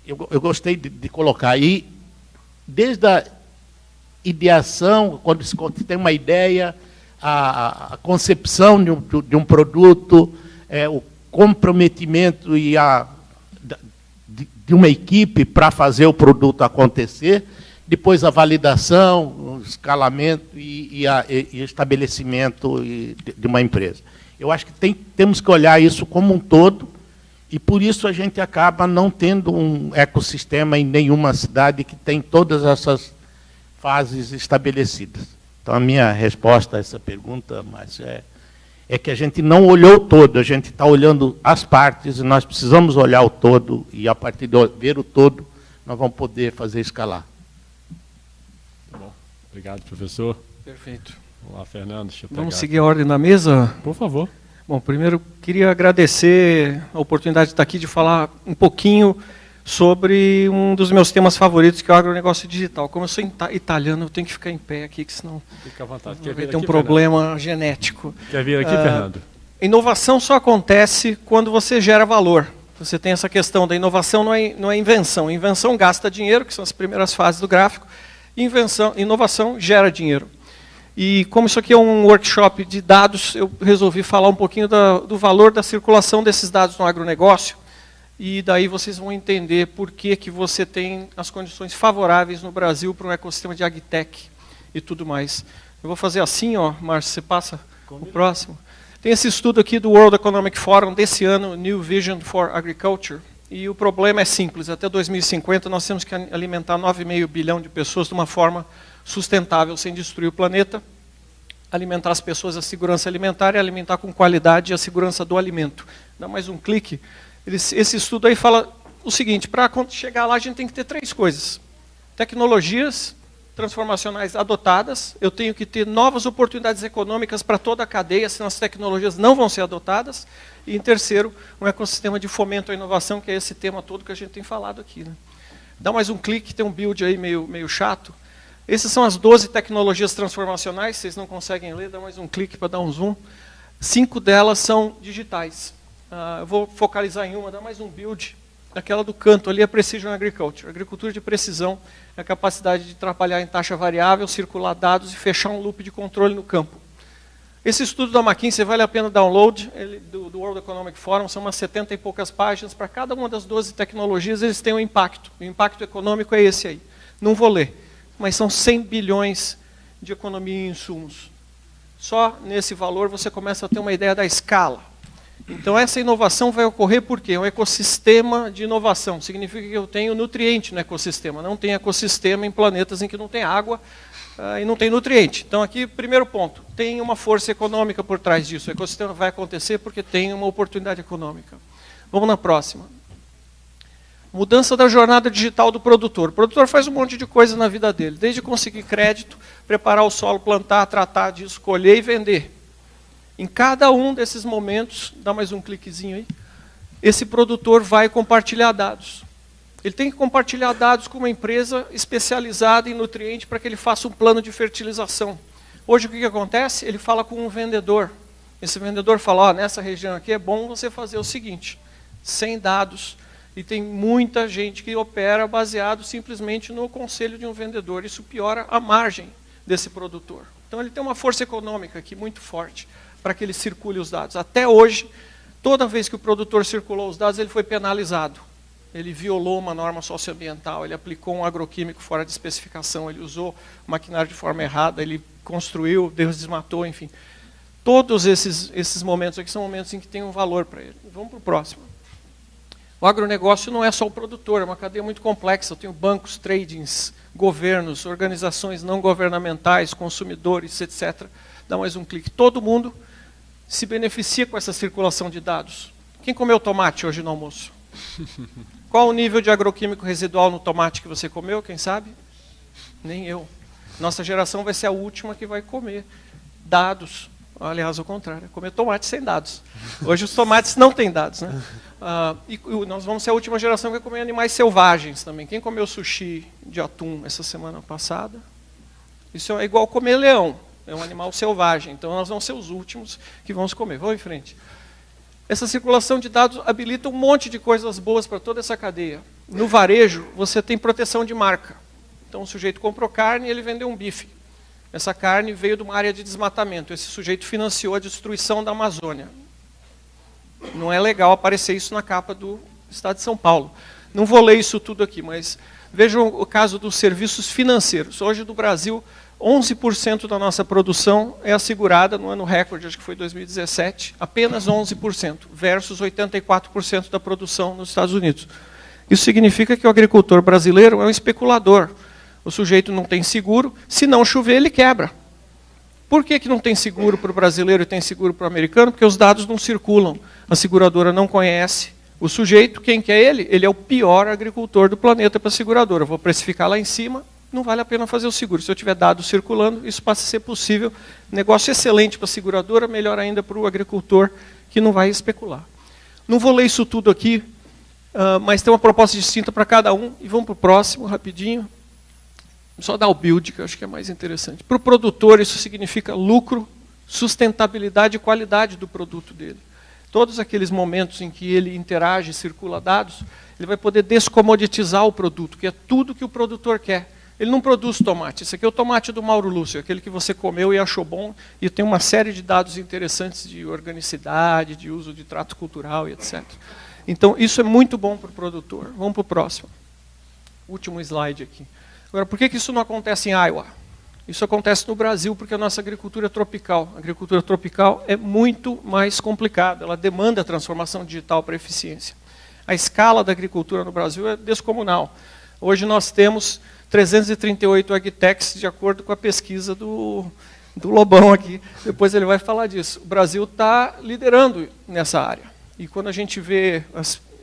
eu gostei de colocar aí, desde a ideação, quando se tem uma ideia, a concepção de um produto, o comprometimento de uma equipe para fazer o produto acontecer, depois a validação, o escalamento e estabelecimento de uma empresa. Eu acho que temos que olhar isso como um todo, e por isso a gente acaba não tendo um ecossistema em nenhuma cidade que tem todas essas fases estabelecidas. Então, a minha resposta a essa pergunta, Márcio, é que a gente não olhou o todo, a gente está olhando as partes, e nós precisamos olhar o todo, e a partir de ver o todo, nós vamos poder fazer escalar. Tá bom. Obrigado, professor. Perfeito. Vamos lá, Fernando, deixa eu pegar. Vamos seguir a ordem da mesa? Por favor. Bom, primeiro queria agradecer a oportunidade de estar aqui, de falar um pouquinho sobre um dos meus temas favoritos, que é o agronegócio digital. Como eu sou italiano, eu tenho que ficar em pé aqui, que senão Fica à vontade. vai ter um problema genético. Quer vir aqui, Fernando? Inovação só acontece quando você gera valor. Você tem essa questão da inovação, não é invenção. Invenção gasta dinheiro, que são as primeiras fases do gráfico. Inovação gera dinheiro. E como isso aqui é um workshop de dados, eu resolvi falar um pouquinho do valor da circulação desses dados no agronegócio. E daí vocês vão entender por que você tem as condições favoráveis no Brasil para um ecossistema de agtech e tudo mais. Eu vou fazer assim, ó, Márcio, você passa o próximo. Tem esse estudo aqui do World Economic Forum desse ano, New Vision for Agriculture, e o problema é simples. Até 2050 nós temos que alimentar 9,5 bilhão de pessoas de uma forma sustentável, sem destruir o planeta, alimentar as pessoas a segurança alimentar e alimentar com qualidade a segurança do alimento. Dá mais um clique. Esse estudo aí fala o seguinte: para chegar lá a gente tem que ter 3 coisas. Tecnologias transformacionais adotadas, eu tenho que ter novas oportunidades econômicas para toda a cadeia, senão as tecnologias não vão ser adotadas. E em terceiro, um ecossistema de fomento à inovação, que é esse tema todo que a gente tem falado aqui, né? Dá mais um clique, tem um build aí meio chato. Essas são as 12 tecnologias transformacionais, vocês não conseguem ler, dá mais um clique para dar um zoom. 5 delas são digitais. Eu vou focalizar em uma, dá mais um build. Aquela do canto ali é Precision Agriculture. Agricultura de precisão é a capacidade de trabalhar em taxa variável, circular dados e fechar um loop de controle no campo. Esse estudo da McKinsey vale a pena download, do World Economic Forum, são umas 70 e poucas páginas. Para cada uma das 12 tecnologias eles têm um impacto. O impacto econômico é esse aí. Não vou ler, mas são 100 bilhões de economia em insumos. Só nesse valor você começa a ter uma ideia da escala. Então essa inovação vai ocorrer porque é um ecossistema de inovação. Significa que eu tenho nutriente no ecossistema. Não tem ecossistema em planetas em que não tem água e não tem nutriente. Então aqui, primeiro ponto, tem uma força econômica por trás disso. O ecossistema vai acontecer porque tem uma oportunidade econômica. Vamos na próxima. Mudança da jornada digital do produtor. O produtor faz um monte de coisa na vida dele, desde conseguir crédito, preparar o solo, plantar, tratar disso, colher e vender. Em cada um desses momentos, dá mais um cliquezinho aí, esse produtor vai compartilhar dados. Ele tem que compartilhar dados com uma empresa especializada em nutriente para que ele faça um plano de fertilização. Hoje o que acontece? Ele fala com um vendedor. Esse vendedor fala, ó, nessa região aqui é bom você fazer o seguinte, sem dados. E tem muita gente que opera baseado simplesmente no conselho de um vendedor. Isso piora a margem desse produtor. Então ele tem uma força econômica aqui muito forte para que ele circule os dados. Até hoje, toda vez que o produtor circulou os dados, ele foi penalizado. Ele violou uma norma socioambiental, ele aplicou um agroquímico fora de especificação, ele usou maquinário de forma errada, ele construiu, desmatou, enfim. Todos esses momentos aqui são momentos em que tem um valor para ele. Vamos para o próximo. O agronegócio não é só o produtor, é uma cadeia muito complexa. Eu tenho bancos, tradings, governos, organizações não governamentais, consumidores, etc. Dá mais um clique. Todo mundo se beneficia com essa circulação de dados. Quem comeu tomate hoje no almoço? Qual o nível de agroquímico residual no tomate que você comeu, quem sabe? Nem eu. Nossa geração vai ser a última que vai comer dados. Aliás, ao contrário, comer tomate sem dados. Hoje os tomates não têm dados, né? E nós vamos ser a última geração que vai comer animais selvagens também. Quem comeu sushi de atum essa semana passada? Isso é igual comer leão. É um animal selvagem, então nós vamos ser os últimos que vamos comer. Vamos em frente. Essa circulação de dados habilita um monte de coisas boas para toda essa cadeia. No varejo, você tem proteção de marca. Então o sujeito comprou carne e ele vendeu um bife. Essa carne veio de uma área de desmatamento. Esse sujeito financiou a destruição da Amazônia. Não é legal aparecer isso na capa do Estado de São Paulo. Não vou ler isso tudo aqui, mas vejam o caso dos serviços financeiros. Hoje, no Brasil, 11% da nossa produção é assegurada no ano recorde, acho que foi 2017, apenas 11%, versus 84% da produção nos Estados Unidos. Isso significa que o agricultor brasileiro é um especulador. O sujeito não tem seguro, se não chover, ele quebra. Por que não tem seguro para o brasileiro e tem seguro para o americano? Porque os dados não circulam, a seguradora não conhece o sujeito. Quem que é ele? Ele é o pior agricultor do planeta para a seguradora. Eu vou precificar lá em cima, não vale a pena fazer o seguro. Se eu tiver dados circulando, isso passa a ser possível Negócio excelente para a seguradora, melhor ainda para o agricultor que não vai especular. Não vou ler isso tudo aqui, mas tem uma proposta distinta para cada um. E vamos para o próximo, rapidinho. Só dar o build, que eu acho que é mais interessante. Para o produtor, isso significa lucro, sustentabilidade e qualidade do produto dele. Todos aqueles momentos em que ele interage e circula dados, ele vai poder descomoditizar o produto, que é tudo que o produtor quer. Ele não produz tomate. Esse aqui é o tomate do Mauro Lúcio, aquele que você comeu e achou bom, e tem uma série de dados interessantes de organicidade, de uso de trato cultural e etc. Então, isso é muito bom para o produtor. Vamos para o próximo. Último slide aqui. Agora, por que isso não acontece em Iowa? Isso acontece no Brasil porque a nossa agricultura é tropical. A agricultura tropical é muito mais complicada. Ela demanda transformação digital para eficiência. A escala da agricultura no Brasil é descomunal. Hoje nós temos 338 agtechs, de acordo com a pesquisa do Lobão aqui. Depois ele vai falar disso. O Brasil está liderando nessa área. E quando a gente vê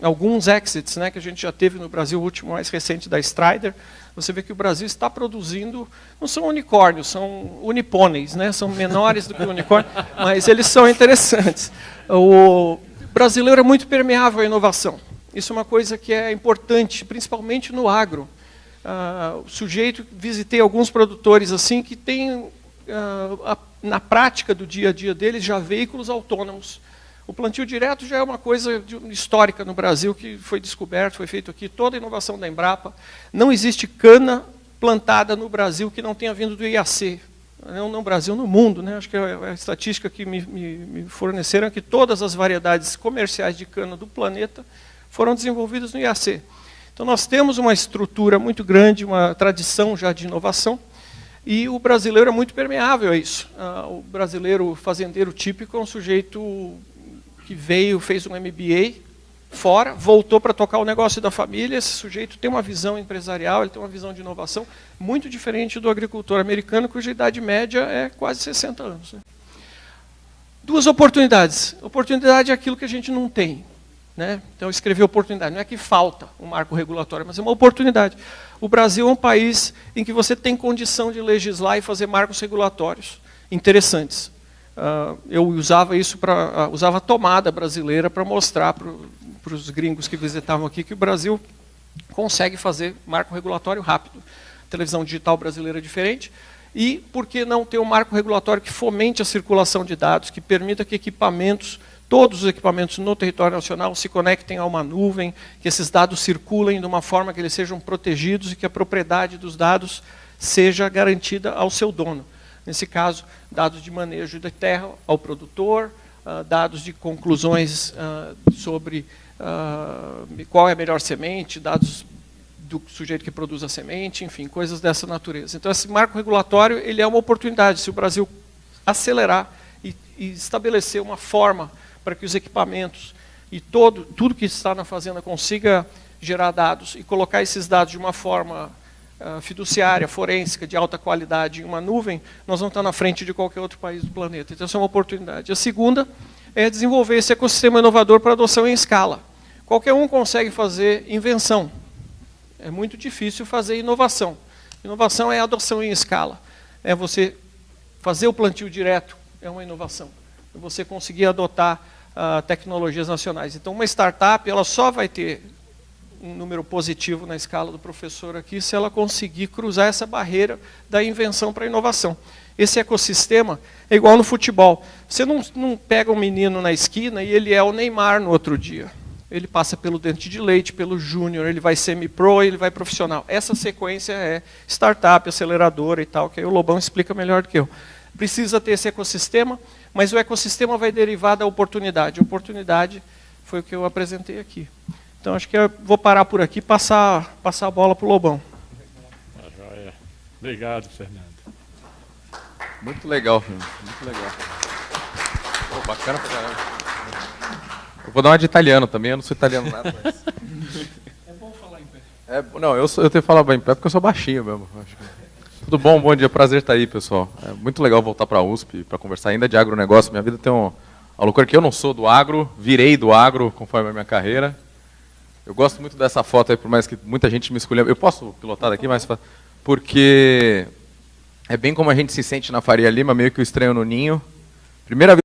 alguns exits, né, que a gente já teve no Brasil, o último mais recente da Strider, você vê que o Brasil está produzindo, não são unicórnios, são unipôneis, né, são menores do que o unicórnio, mas eles são interessantes. O brasileiro é muito permeável à inovação. Isso é uma coisa que é importante, principalmente no agro. Visitei alguns produtores assim que têm, na prática do dia a dia deles, já veículos autônomos. O plantio direto já é uma coisa histórica no Brasil, que foi descoberto, foi feito aqui, toda a inovação da Embrapa. Não existe cana plantada no Brasil que não tenha vindo do IAC. Não no Brasil, no mundo. Né? Acho que a estatística que me forneceram é que todas as variedades comerciais de cana do planeta foram desenvolvidas no IAC. Então nós temos uma estrutura muito grande, uma tradição já de inovação, e o brasileiro é muito permeável a isso. O brasileiro fazendeiro típico é um sujeito que veio, fez um MBA fora, voltou para tocar o negócio da família. Esse sujeito tem uma visão empresarial, ele tem uma visão de inovação muito diferente do agricultor americano, cuja idade média é quase 60 anos. Né? Duas oportunidades. Oportunidade é aquilo que a gente não tem. Né? Então, escrever oportunidade. Não é que falta um marco regulatório, mas é uma oportunidade. O Brasil é um país em que você tem condição de legislar e fazer marcos regulatórios interessantes. Eu usava isso usava a tomada brasileira para mostrar para os gringos que visitavam aqui que o Brasil consegue fazer marco regulatório rápido. A televisão digital brasileira é diferente. E por que não ter um marco regulatório que fomente a circulação de dados, que permita que todos os equipamentos no território nacional se conectem a uma nuvem, que esses dados circulem de uma forma que eles sejam protegidos e que a propriedade dos dados seja garantida ao seu dono. Nesse caso, dados de manejo da terra ao produtor, dados de conclusões sobre qual é a melhor semente, dados do sujeito que produz a semente, enfim, coisas dessa natureza. Então, esse marco regulatório ele é uma oportunidade. Se o Brasil acelerar e estabelecer uma forma para que os equipamentos e tudo que está na fazenda consiga gerar dados e colocar esses dados de uma forma fiduciária, forense, de alta qualidade em uma nuvem, nós vamos estar na frente de qualquer outro país do planeta. Então, essa é uma oportunidade. A segunda é desenvolver esse ecossistema inovador para adoção em escala. Qualquer um consegue fazer invenção. É muito difícil fazer inovação. Inovação é adoção em escala. É você fazer o plantio direto, é uma inovação. É você conseguir adotar tecnologias nacionais. Então, uma startup ela só vai ter um número positivo na escala do professor aqui se ela conseguir cruzar essa barreira da invenção para a inovação. Esse ecossistema é igual no futebol. Você não pega um menino na esquina e ele é o Neymar no outro dia. Ele passa pelo dente de leite, pelo júnior, ele vai semi-pro, ele vai profissional. Essa sequência é startup, aceleradora e tal, que aí o Lobão explica melhor do que eu. Precisa ter esse ecossistema, mas o ecossistema vai derivar da oportunidade. A oportunidade foi o que eu apresentei aqui. Então, acho que eu vou parar por aqui e passar a bola para o Lobão. Joia. Obrigado, Fernando. Muito legal, filho. Muito legal. Pô, bacana pra caramba. Eu vou dar uma de italiano também, eu não sou italiano nada, mas... É bom falar em pé. Não, eu tenho que falar em pé porque eu sou baixinho mesmo. Acho que... Tudo bom? Bom dia, prazer estar aí, pessoal. É muito legal voltar para a USP, para conversar ainda de agronegócio. Minha vida tem uma loucura que eu não sou do agro, virei do agro conforme a minha carreira. Eu gosto muito dessa foto aí, por mais que muita gente me escolha. Eu posso pilotar daqui, mas porque É bem como a gente se sente na Faria Lima, meio que o estranho no ninho. Primeira vez